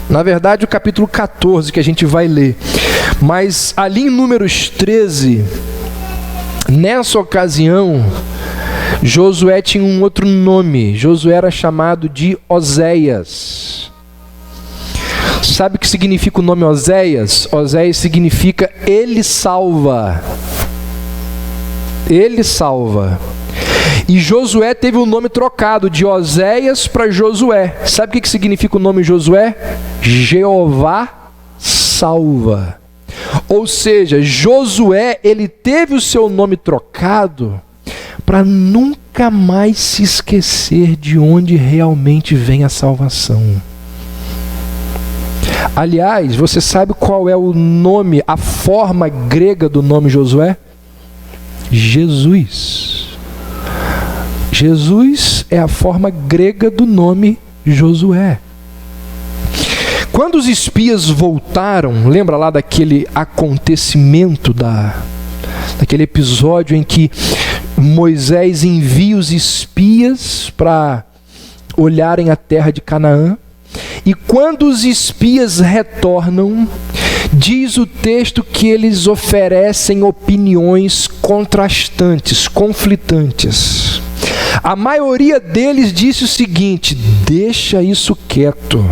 [SPEAKER 1] Na verdade, o capítulo 14 que a gente vai ler. Mas ali em Números 13, nessa ocasião, Josué tinha um outro nome. Josué era chamado de Oséias. Sabe o que significa o nome Oséias? Oséias significa ele salva. Ele salva. E Josué teve o nome trocado de Oséias para Josué. Sabe o que significa o nome Josué? Jeová salva. Ou seja, Josué, ele teve o seu nome trocado para nunca mais se esquecer de onde realmente vem a salvação. Aliás, você sabe qual é o nome, a forma grega do nome Josué? Jesus. Jesus é a forma grega do nome Josué. Quando os espias voltaram, lembra lá daquele acontecimento, daquele episódio em que Moisés envia os espias para olharem a terra de Canaã? E quando os espias retornam, diz o texto que eles oferecem opiniões contrastantes, conflitantes. A maioria deles disse o seguinte: deixa isso quieto.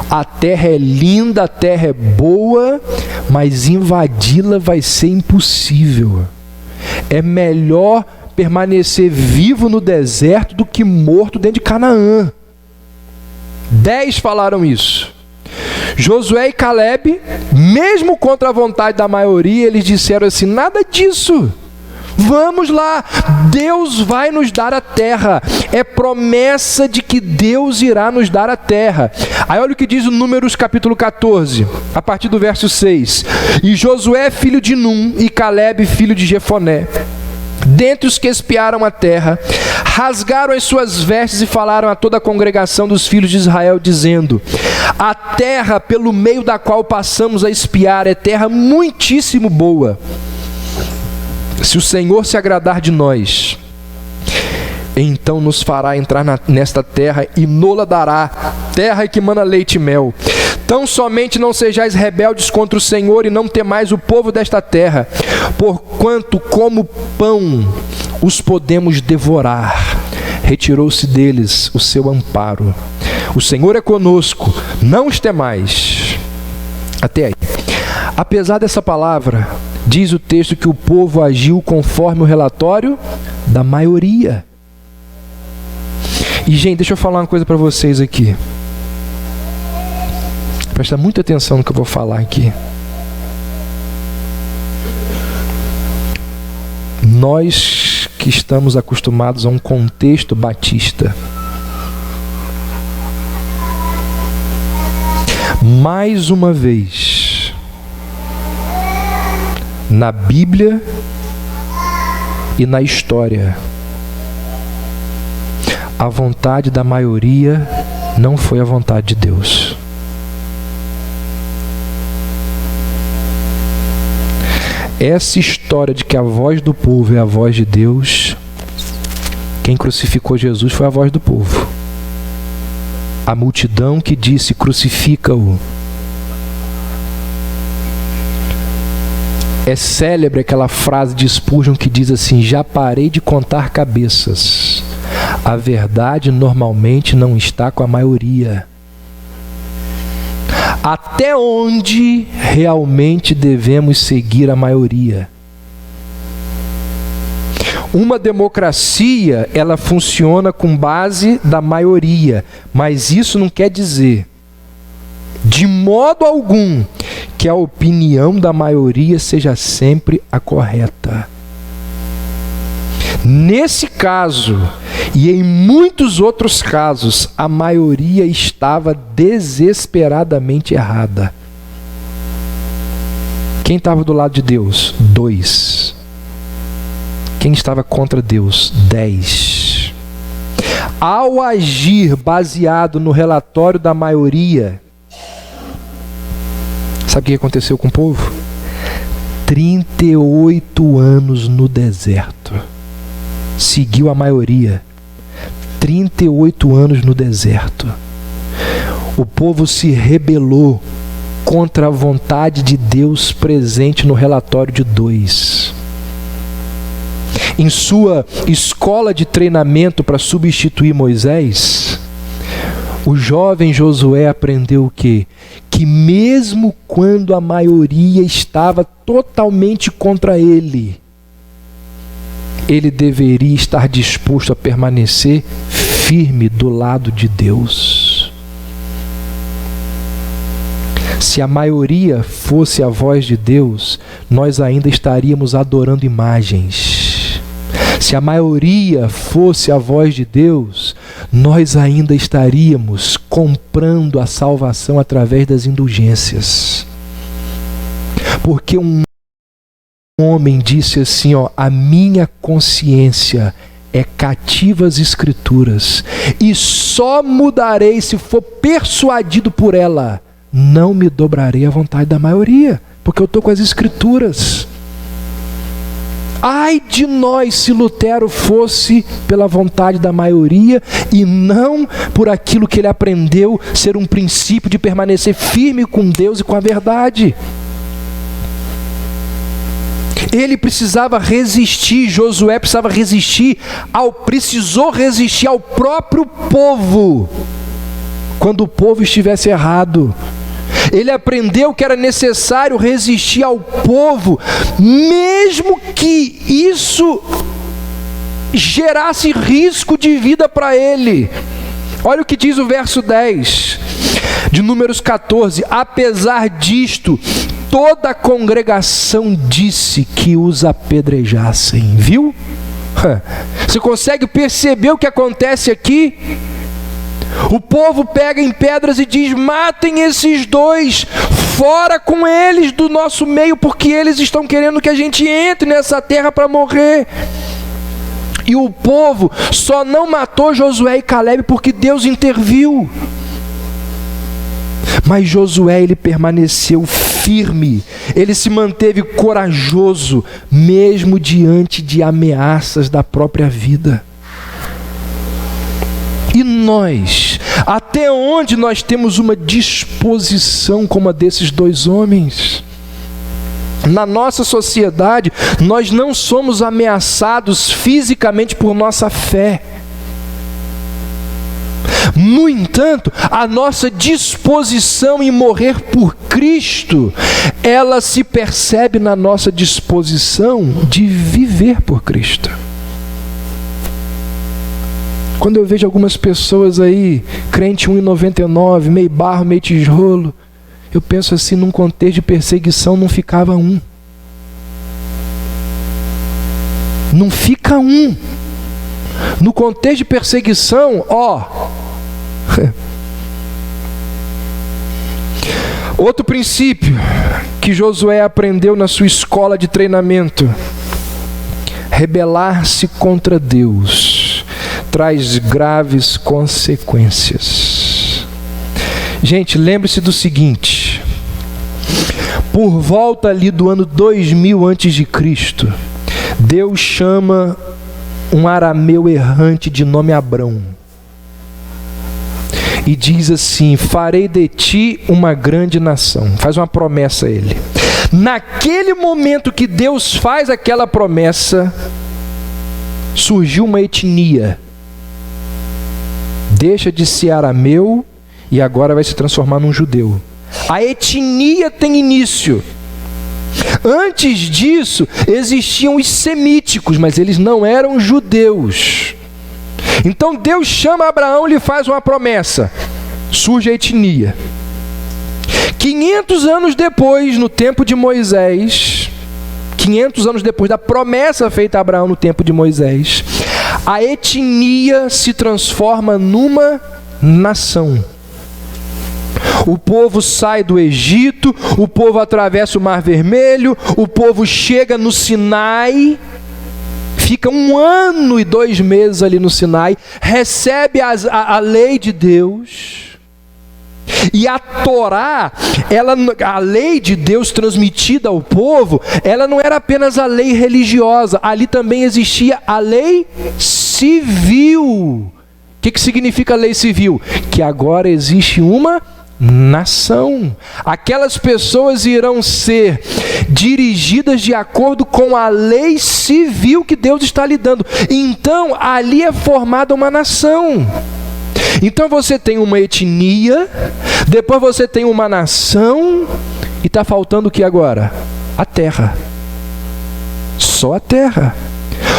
[SPEAKER 1] A terra é linda, a terra é boa, mas invadi-la vai ser impossível. É melhor permanecer vivo no deserto do que morto dentro de Canaã. 10 falaram isso. Josué e Caleb, mesmo contra a vontade da maioria, eles disseram assim: nada disso. Vamos lá, Deus vai nos dar a terra. É promessa de que Deus irá nos dar a terra. Aí olha o que diz o Números capítulo 14, a partir do verso 6. E Josué, filho de Num, e Caleb, filho de Jefoné, dentre os que espiaram a terra, rasgaram as suas vestes e falaram a toda a congregação dos filhos de Israel, dizendo: a terra pelo meio da qual passamos a espiar é terra muitíssimo boa. Se o Senhor se agradar de nós, então nos fará entrar nesta terra e nola dará, terra que mana leite e mel. Tão somente não sejais rebeldes contra o Senhor e não temais o povo desta terra, porquanto como pão os podemos devorar. Retirou-se deles o seu amparo. O Senhor é conosco, não os temais. Até aí. Apesar dessa palavra, diz o texto que o povo agiu conforme o relatório da maioria. E, gente, deixa eu falar uma coisa para vocês aqui. Presta muita atenção no que eu vou falar aqui. Nós que estamos acostumados a um contexto batista, mais uma vez, na Bíblia e na história, a vontade da maioria não foi a vontade de Deus. Essa história de que a voz do povo é a voz de Deus, quem crucificou Jesus foi a voz do povo. A multidão que disse: crucifica-o. É célebre aquela frase de Spurgeon que diz assim: já parei de contar cabeças. A verdade normalmente não está com a maioria. Até onde realmente devemos seguir a maioria? Uma democracia, ela funciona com base da maioria, mas isso não quer dizer, de modo algum, que a opinião da maioria seja sempre a correta. Nesse caso, e em muitos outros casos, a maioria estava desesperadamente errada. Quem estava do lado de Deus? 2. Quem estava contra Deus? 10. Ao agir baseado no relatório da maioria, sabe o que aconteceu com o povo? 38 anos no deserto. Seguiu a maioria. 38 anos no deserto. O povo se rebelou contra a vontade de Deus presente no relatório de 2. Em sua escola de treinamento para substituir Moisés, o jovem Josué aprendeu o quê? Que mesmo quando a maioria estava totalmente contra ele, ele deveria estar disposto a permanecer firme do lado de Deus. Se a maioria fosse a voz de Deus, nós ainda estaríamos adorando imagens. Se a maioria fosse a voz de Deus, nós ainda estaríamos comprando a salvação através das indulgências. Porque um homem disse assim, a minha consciência é cativa às Escrituras, e só mudarei se for persuadido por ela. Não me dobrarei à vontade da maioria, porque eu estou com as Escrituras. Ai de nós se Lutero fosse pela vontade da maioria e não por aquilo que ele aprendeu ser um princípio de permanecer firme com Deus e com a verdade. Ele precisava resistir, Josué precisou resistir ao próprio povo, quando o povo estivesse errado. Ele aprendeu que era necessário resistir ao povo, mesmo que isso gerasse risco de vida para ele. Olha o que diz o verso 10 de Números 14: apesar disto, toda a congregação disse que os apedrejassem. Viu? Você consegue perceber o que acontece aqui? O povo pega em pedras e diz: matem esses dois, fora com eles do nosso meio, porque eles estão querendo que a gente entre nessa terra para morrer. E o povo só não matou Josué e Caleb porque Deus interviu. Mas Josué, ele permaneceu firme, ele se manteve corajoso, mesmo diante de ameaças da própria vida. E nós, até onde nós temos uma disposição como a desses dois homens? Na nossa sociedade, nós não somos ameaçados fisicamente por nossa fé. No entanto, a nossa disposição em morrer por Cristo, ela se percebe na nossa disposição de viver por Cristo. Quando eu vejo algumas pessoas aí, crente 1,99, meio barro, meio tijolo, eu penso assim, num contexto de perseguição não ficava um. Não fica um. No contexto de perseguição, Outro princípio que Josué aprendeu na sua escola de treinamento: rebelar-se contra Deus traz graves consequências. Gente, lembre-se do seguinte: por volta ali do ano 2000 a.C., Deus chama um arameu errante de nome Abrão e diz assim: farei de ti uma grande nação. Faz uma promessa a ele. Naquele momento que Deus faz aquela promessa, surgiu uma etnia. Deixa de ser arameu e agora vai se transformar num judeu. A etnia tem início. Antes disso, existiam os semíticos, mas eles não eram judeus. Então Deus chama Abraão e lhe faz uma promessa. Surge a etnia. 500 anos depois, no tempo de Moisés, 500 anos depois da promessa feita a Abraão no tempo de Moisés, a etnia se transforma numa nação. O povo sai do Egito, o povo atravessa o Mar Vermelho, o povo chega no Sinai, fica 1 ano e 2 meses ali no Sinai, recebe a lei de Deus. E a Torá, a lei de Deus transmitida ao povo, ela não era apenas a lei religiosa, ali também existia a lei civil. O que significa lei civil? Que agora existe uma nação. Aquelas pessoas irão ser dirigidas de acordo com a lei civil que Deus está lhe dando. Então, ali é formada uma nação. Então você tem uma etnia, depois você tem uma nação, e está faltando o que agora? A terra. Só a terra.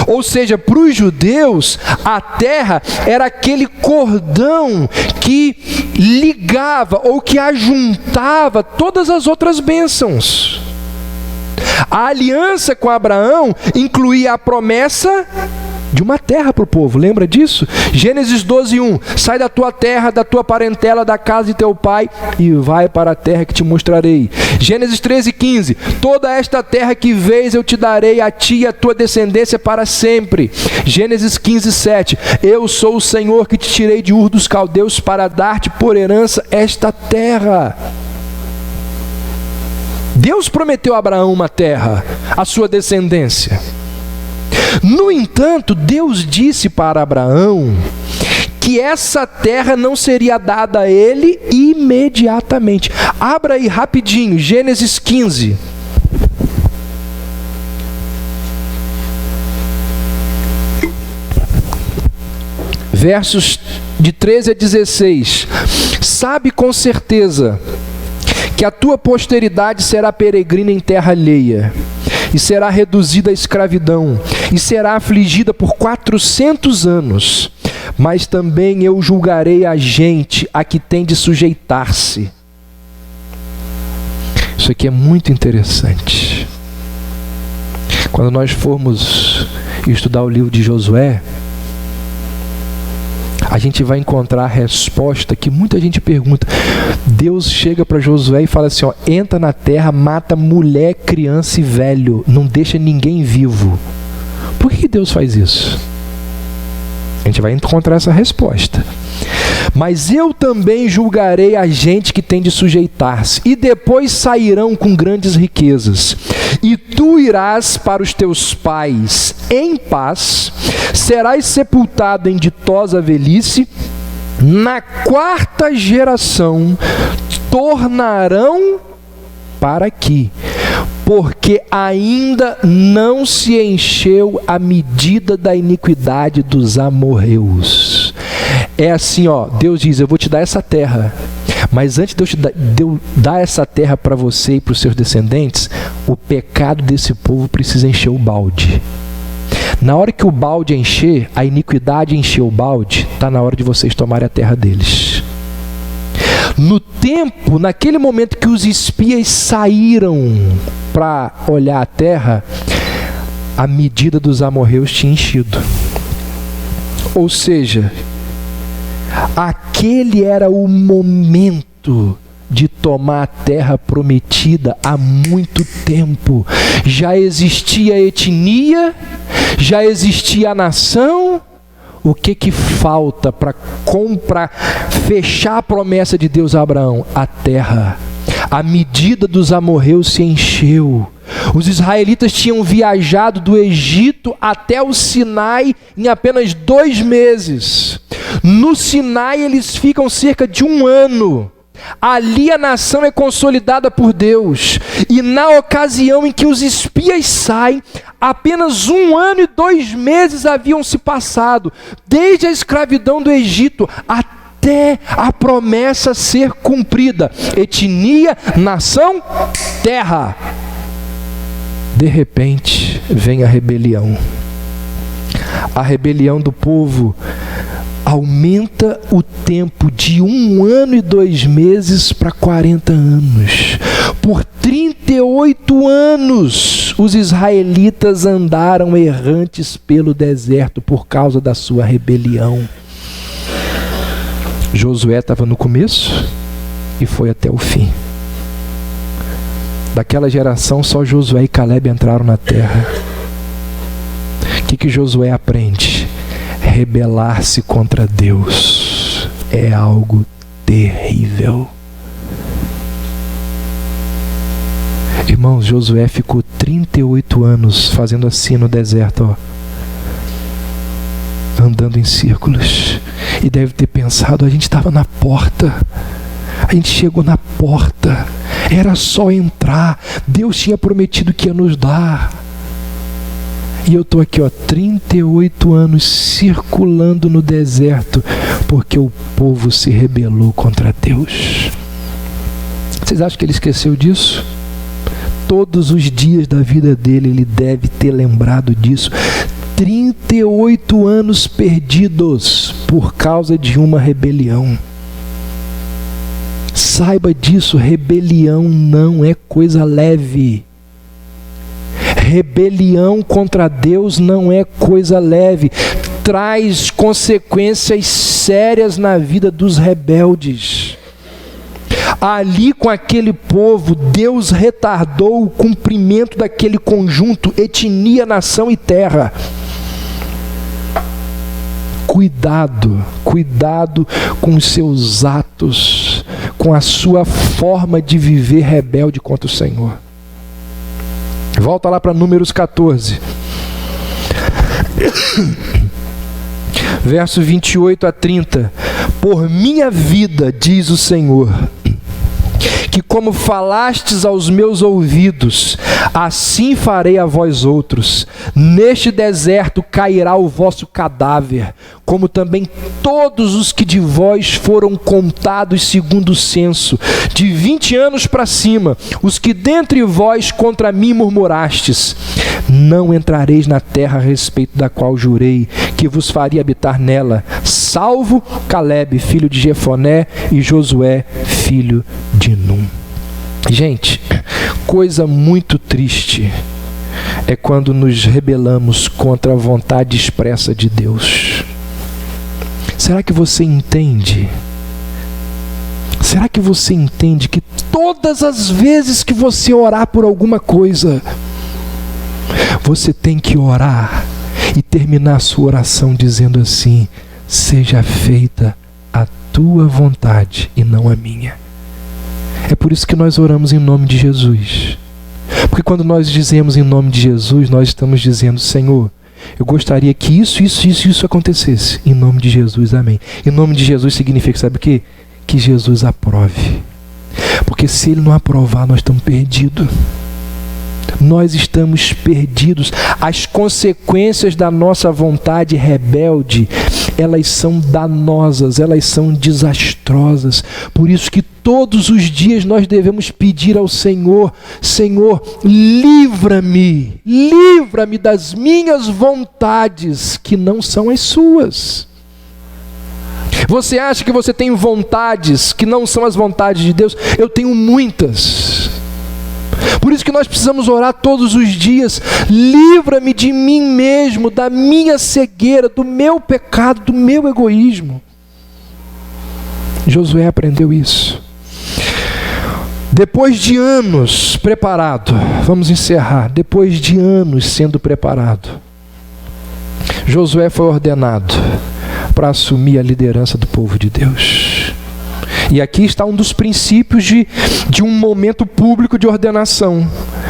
[SPEAKER 1] Ou seja, para os judeus, a terra era aquele cordão que ligava ou que ajuntava todas as outras bênçãos. A aliança com Abraão incluía a promessa de uma terra para o povo, lembra disso? Gênesis 12:1, sai da tua terra, da tua parentela, da casa de teu pai e vai para a terra que te mostrarei. Gênesis 13:15, toda esta terra que vês eu te darei a ti e a tua descendência para sempre. Gênesis 15:7, eu sou o Senhor que te tirei de Ur dos Caldeus para dar-te por herança esta terra. Deus prometeu a Abraão uma terra, a sua descendência. No entanto, Deus disse para Abraão que essa terra não seria dada a ele imediatamente. Abra aí rapidinho, Gênesis 15. Versos de 13 a 16. Sabe com certeza que a tua posteridade será peregrina em terra alheia e será reduzida à escravidão. e será afligida por 400 anos. Mas também eu julgarei a gente a que tem de sujeitar-se. Isso aqui é muito interessante. Quando nós formos estudar o livro de Josué, a gente vai encontrar a resposta que muita gente pergunta. Deus chega para Josué e fala assim, ó, entra na terra, mata mulher, criança e velho, não deixa ninguém vivo. Por que Deus faz isso? A gente vai encontrar essa resposta. Mas eu também julgarei a gente que tem de sujeitar-se, e depois sairão com grandes riquezas. E tu irás para os teus pais em paz, serás sepultado em ditosa velhice, na 4ª geração tornarão para aqui, porque ainda não se encheu a medida da iniquidade dos amorreus. É assim, ó, Deus diz, eu vou te dar essa terra, mas antes de eu dar essa terra para você e para os seus descendentes, o pecado desse povo precisa encher o balde. Na hora que o balde encher, a iniquidade encher o balde, está na hora de vocês tomarem a terra deles. No tempo, naquele momento que os espias saíram para olhar a terra, a medida dos amorreus tinha enchido. Ou seja, aquele era o momento de tomar a terra prometida há muito tempo. Já existia a etnia, já existia a nação. O que falta para fechar a promessa de Deus a Abraão? A terra. A medida dos amorreus se encheu. Os israelitas tinham viajado do Egito até o Sinai em apenas 2 meses. No Sinai eles ficam cerca de 1 ano. Ali a nação é consolidada por Deus. E na ocasião em que os espias saem, apenas 1 ano e 2 meses haviam se passado, desde a escravidão do Egito até a promessa ser cumprida. Etnia, nação, terra. De repente vem a rebelião. A rebelião do povo aumenta o tempo de 1 ano e 2 meses para 40 anos. Por 38 anos, os israelitas andaram errantes pelo deserto por causa da sua rebelião. Josué estava no começo e foi até o fim. Daquela geração, só Josué e Caleb entraram na terra. O que Josué aprende? Rebelar-se contra Deus é algo terrível. Irmãos, Josué ficou 38 anos fazendo assim no deserto, ó, andando em círculos. E deve ter pensado, a gente estava na porta. A gente chegou na porta. Era só entrar. Deus tinha prometido que ia nos dar. E eu estou aqui, ó, 38 anos circulando no deserto, porque o povo se rebelou contra Deus. Vocês acham que ele esqueceu disso? Todos os dias da vida dele, ele deve ter lembrado disso. 38 anos perdidos por causa de uma rebelião. Saiba disso, rebelião não é coisa leve. Rebelião contra Deus não é coisa leve. Traz consequências sérias na vida dos rebeldes. Ali com aquele povo, Deus retardou o cumprimento daquele conjunto, etnia, nação e terra. Cuidado com os seus atos, com a sua forma de viver rebelde contra o Senhor. Volta lá para Números 14. Verso 28 a 30. Por minha vida, diz o Senhor, que como falastes aos meus ouvidos, assim farei a vós outros. Neste deserto cairá o vosso cadáver, como também todos os que de vós foram contados segundo o censo, de 20 anos para cima, os que dentre vós contra mim murmurastes. Não entrareis na terra a respeito da qual jurei que vos faria habitar nela, salvo Calebe, filho de Jefoné, e Josué, filho de Num. Gente, coisa muito triste é quando nos rebelamos contra a vontade expressa de Deus. Será que você entende? Será que você entende que todas as vezes que você orar por alguma coisa, você tem que orar e terminar a sua oração dizendo assim: seja feita a tua vontade e não a minha. É por isso que nós oramos em nome de Jesus. Porque quando nós dizemos em nome de Jesus, nós estamos dizendo: Senhor, eu gostaria que isso acontecesse. Em nome de Jesus, amém. Em nome de Jesus significa, sabe o quê? Que Jesus aprove. Porque se Ele não aprovar, nós estamos perdidos. Nós estamos perdidos. As consequências da nossa vontade rebelde, elas são danosas, elas são desastrosas. Por isso que todos os dias nós devemos pedir ao Senhor: Senhor, livra-me das minhas vontades que não são as suas. Você acha que você tem vontades que não são as vontades de Deus? Eu tenho muitas. Por isso que nós precisamos orar todos os dias: livra-me de mim mesmo, da minha cegueira, do meu pecado, do meu egoísmo. Josué aprendeu isso. Depois de anos preparado, vamos encerrar, depois de anos sendo preparado, Josué foi ordenado para assumir a liderança do povo de Deus. E aqui está um dos princípios de um momento público de ordenação.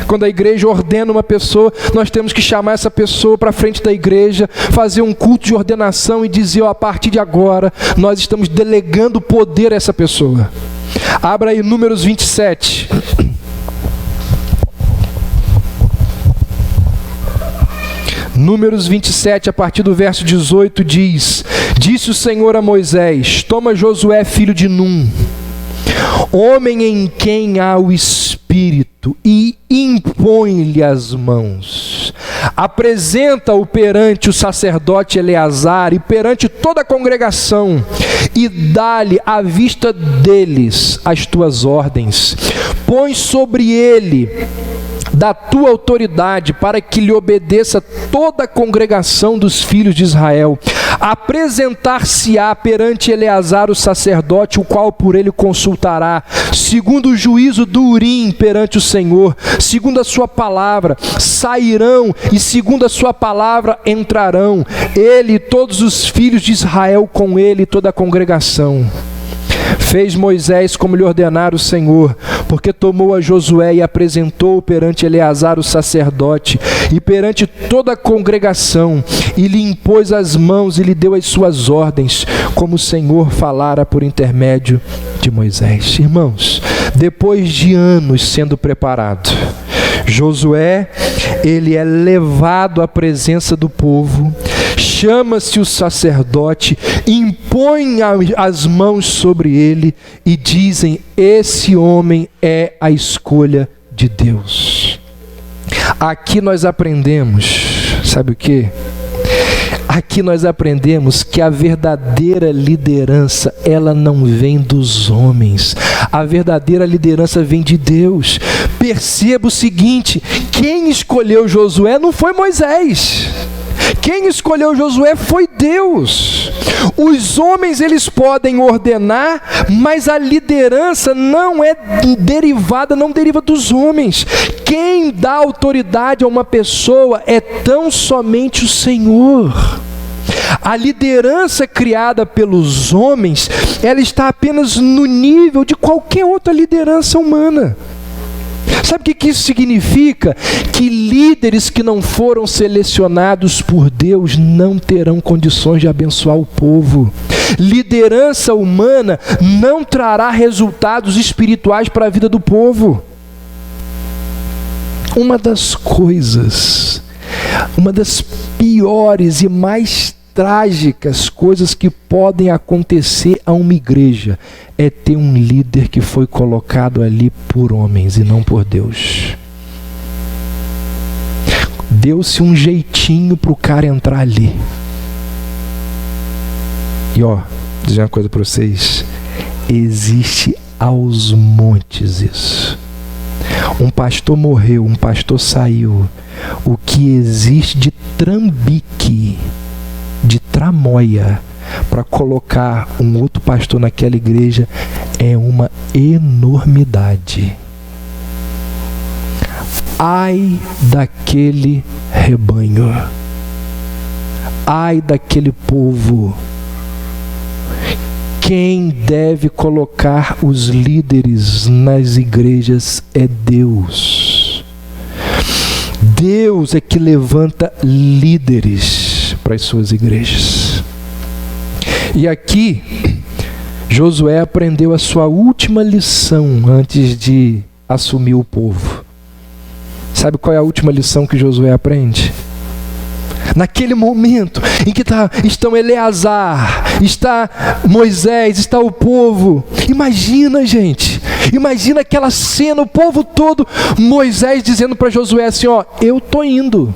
[SPEAKER 1] Quando a igreja ordena uma pessoa, nós temos que chamar essa pessoa para frente da igreja, fazer um culto de ordenação e dizer: ó, a partir de agora, nós estamos delegando poder a essa pessoa. Abra aí Números 27. Números 27, a partir do verso 18, diz: Disse o Senhor a Moisés: toma Josué, filho de Num, homem em quem há o Espírito, e impõe-lhe as mãos. Apresenta-o perante o sacerdote Eleazar e perante toda a congregação, e dá-lhe à vista deles as tuas ordens. Põe sobre ele da tua autoridade, para que lhe obedeça toda a congregação dos filhos de Israel. Apresentar-se-á perante Eleazar o sacerdote, o qual por ele consultará, segundo o juízo do Urim perante o Senhor, segundo a sua palavra sairão, e segundo a sua palavra entrarão, ele e todos os filhos de Israel com ele e toda a congregação. Fez Moisés como lhe ordenara o Senhor, porque tomou a Josué e apresentou-o perante Eleazar o sacerdote e perante toda a congregação, e lhe impôs as mãos e lhe deu as suas ordens, como o Senhor falara por intermédio de Moisés. Irmãos, depois de anos sendo preparado, Josué, ele é levado à presença do povo, chama-se o sacerdote, impõe as mãos sobre ele e dizem: esse homem é a escolha de Deus. Aqui nós aprendemos, sabe o quê? Aqui nós aprendemos que a verdadeira liderança, ela não vem dos homens. A verdadeira liderança vem de Deus. Perceba o seguinte: quem escolheu Josué não foi Moisés. Quem escolheu Josué foi Deus. Os homens, eles podem ordenar, mas a liderança não deriva dos homens. Quem dá autoridade a uma pessoa é tão somente o Senhor. A liderança criada pelos homens, ela está apenas no nível de qualquer outra liderança humana. Sabe o que isso significa? Que líderes que não foram selecionados por Deus não terão condições de abençoar o povo. Liderança humana não trará resultados espirituais para a vida do povo. Uma das piores e mais trágicas coisas que podem acontecer a uma igreja é ter um líder que foi colocado ali por homens e não por Deus. Deu-se um jeitinho para o cara entrar ali. E vou dizer uma coisa para vocês, existe aos montes isso. Um pastor morreu, um pastor saiu. O que existe de trambique, de tramóia, para colocar um outro pastor naquela igreja é uma enormidade. Ai daquele rebanho, ai daquele povo. Quem deve colocar os líderes nas igrejas é Deus. Deus é que levanta líderes para as suas igrejas. E aqui, Josué aprendeu a sua última lição antes de assumir o povo. Sabe qual é a última lição que Josué aprende? Naquele momento em que estão Eleazar, está Moisés, está o povo. Imagina, gente. Imagina aquela cena, o povo todo. Moisés dizendo para Josué assim, eu estou indo.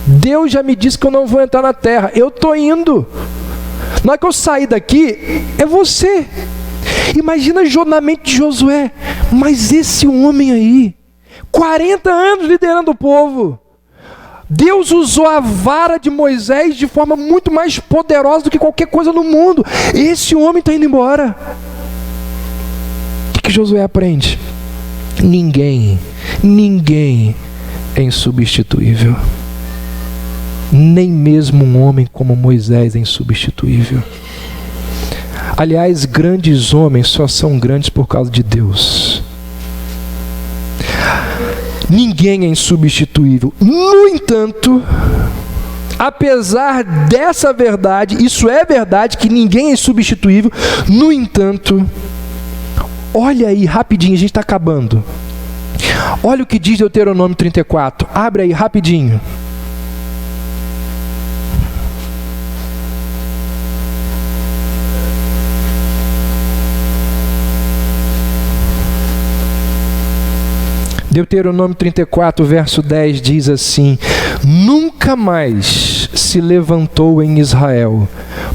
[SPEAKER 1] Deus já me disse que eu não vou entrar na terra. Eu estou indo. Na hora que eu sair daqui, é você. Imagina na mente de Josué. Mas esse homem aí, 40 anos liderando o povo. Deus usou a vara de Moisés de forma muito mais poderosa do que qualquer coisa no mundo. Esse homem está indo embora. O que Josué aprende? Ninguém é insubstituível. Nem mesmo um homem como Moisés é insubstituível. Aliás, grandes homens só são grandes por causa de Deus. Ninguém é insubstituível. No entanto, apesar dessa verdade, isso é verdade que ninguém é insubstituível. No entanto, olha aí rapidinho, a gente está acabando. Olha o que diz Deuteronômio 34. Abre aí rapidinho. Deuteronômio 34, verso 10 diz assim: nunca mais se levantou em Israel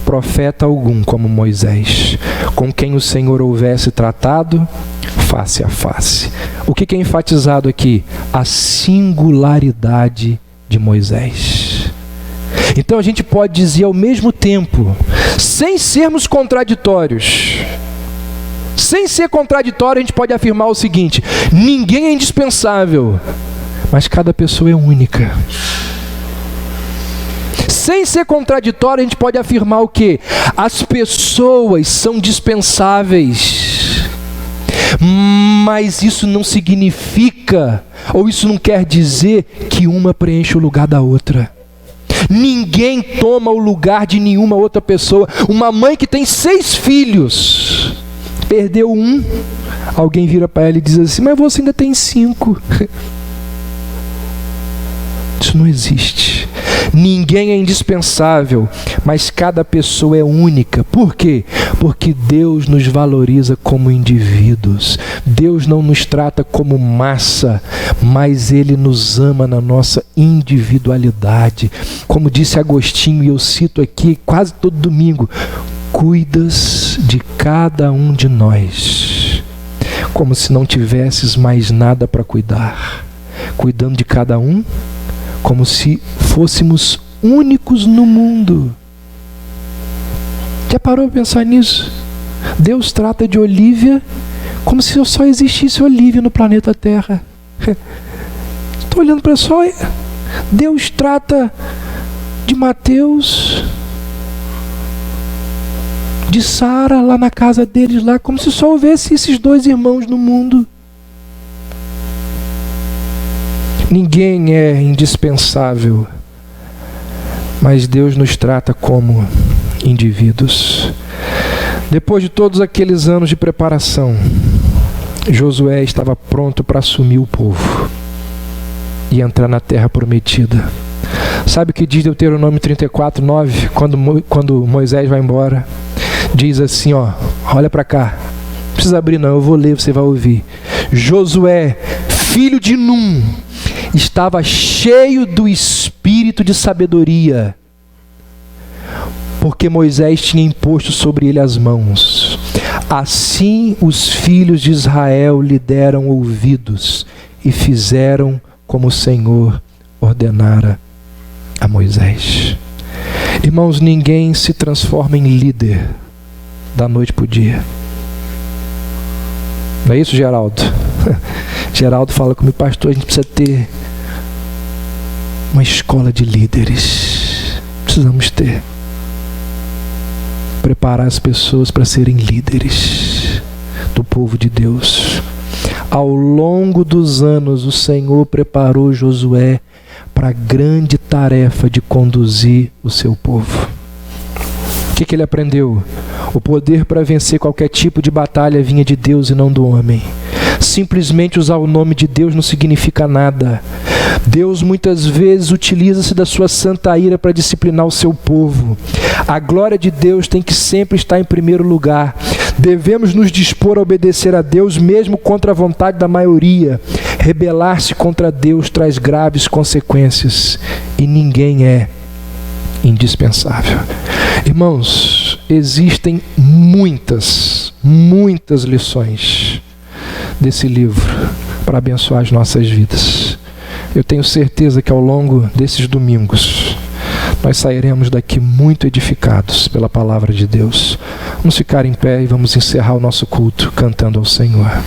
[SPEAKER 1] profeta algum como Moisés, com quem o Senhor houvesse tratado face a face. O que é enfatizado aqui? A singularidade de Moisés. Então a gente pode dizer ao mesmo tempo, sem sermos contraditórios, sem ser contraditório, a gente pode afirmar o seguinte: ninguém é indispensável, mas cada pessoa é única. Sem ser contraditório, a gente pode afirmar o quê? As pessoas são dispensáveis, mas isso não significa, ou isso não quer dizer que uma preenche o lugar da outra. Ninguém toma o lugar de nenhuma outra pessoa. Uma mãe que tem 6 filhos, perdeu um, alguém vira para ela e diz assim: mas você ainda tem 5. Isso não existe. Ninguém é indispensável, mas cada pessoa é única. Por quê? Porque Deus nos valoriza como indivíduos. Deus não nos trata como massa, mas Ele nos ama na nossa individualidade. Como disse Agostinho, e eu cito aqui quase todo domingo: cuidas de cada um de nós, como se não tivesses mais nada para cuidar, cuidando de cada um, como se fôssemos únicos no mundo. Já parou para pensar nisso? Deus trata de Olívia como se só existisse Olívia no planeta Terra. Estou olhando para só. Deus trata de Mateus, de Sara, lá na casa deles, lá, como se só houvesse esses 2 irmãos no mundo. Ninguém é indispensável, mas Deus nos trata como indivíduos. Depois de todos aqueles anos de preparação, Josué estava pronto para assumir o povo e entrar na terra prometida. Sabe o que diz Deuteronômio 34:9, quando Moisés vai embora? Diz assim, olha para cá, não precisa abrir não, eu vou ler, você vai ouvir. Josué, filho de Num, estava cheio do espírito de sabedoria, porque Moisés tinha imposto sobre ele as mãos. Assim os filhos de Israel lhe deram ouvidos e fizeram como o Senhor ordenara a Moisés. Irmãos, ninguém se transforma em líder da noite para o dia. Não é isso, Geraldo? Geraldo fala comigo, pastor, a gente precisa ter uma escola de líderes. Precisamos ter. Preparar as pessoas para serem líderes do povo de Deus. Ao longo dos anos, o Senhor preparou Josué para a grande tarefa de conduzir o seu povo. O que ele aprendeu? O poder para vencer qualquer tipo de batalha vinha de Deus e não do homem. Simplesmente usar o nome de Deus não significa nada. Deus muitas vezes utiliza-se da sua santa ira para disciplinar o seu povo. A glória de Deus tem que sempre estar em primeiro lugar. Devemos nos dispor a obedecer a Deus mesmo contra a vontade da maioria. Rebelar-se contra Deus traz graves consequências e ninguém é indispensável. Irmãos, existem muitas lições desse livro para abençoar as nossas vidas. Eu tenho certeza que ao longo desses domingos nós sairemos daqui muito edificados pela palavra de Deus. Vamos ficar em pé e vamos encerrar o nosso culto cantando ao Senhor.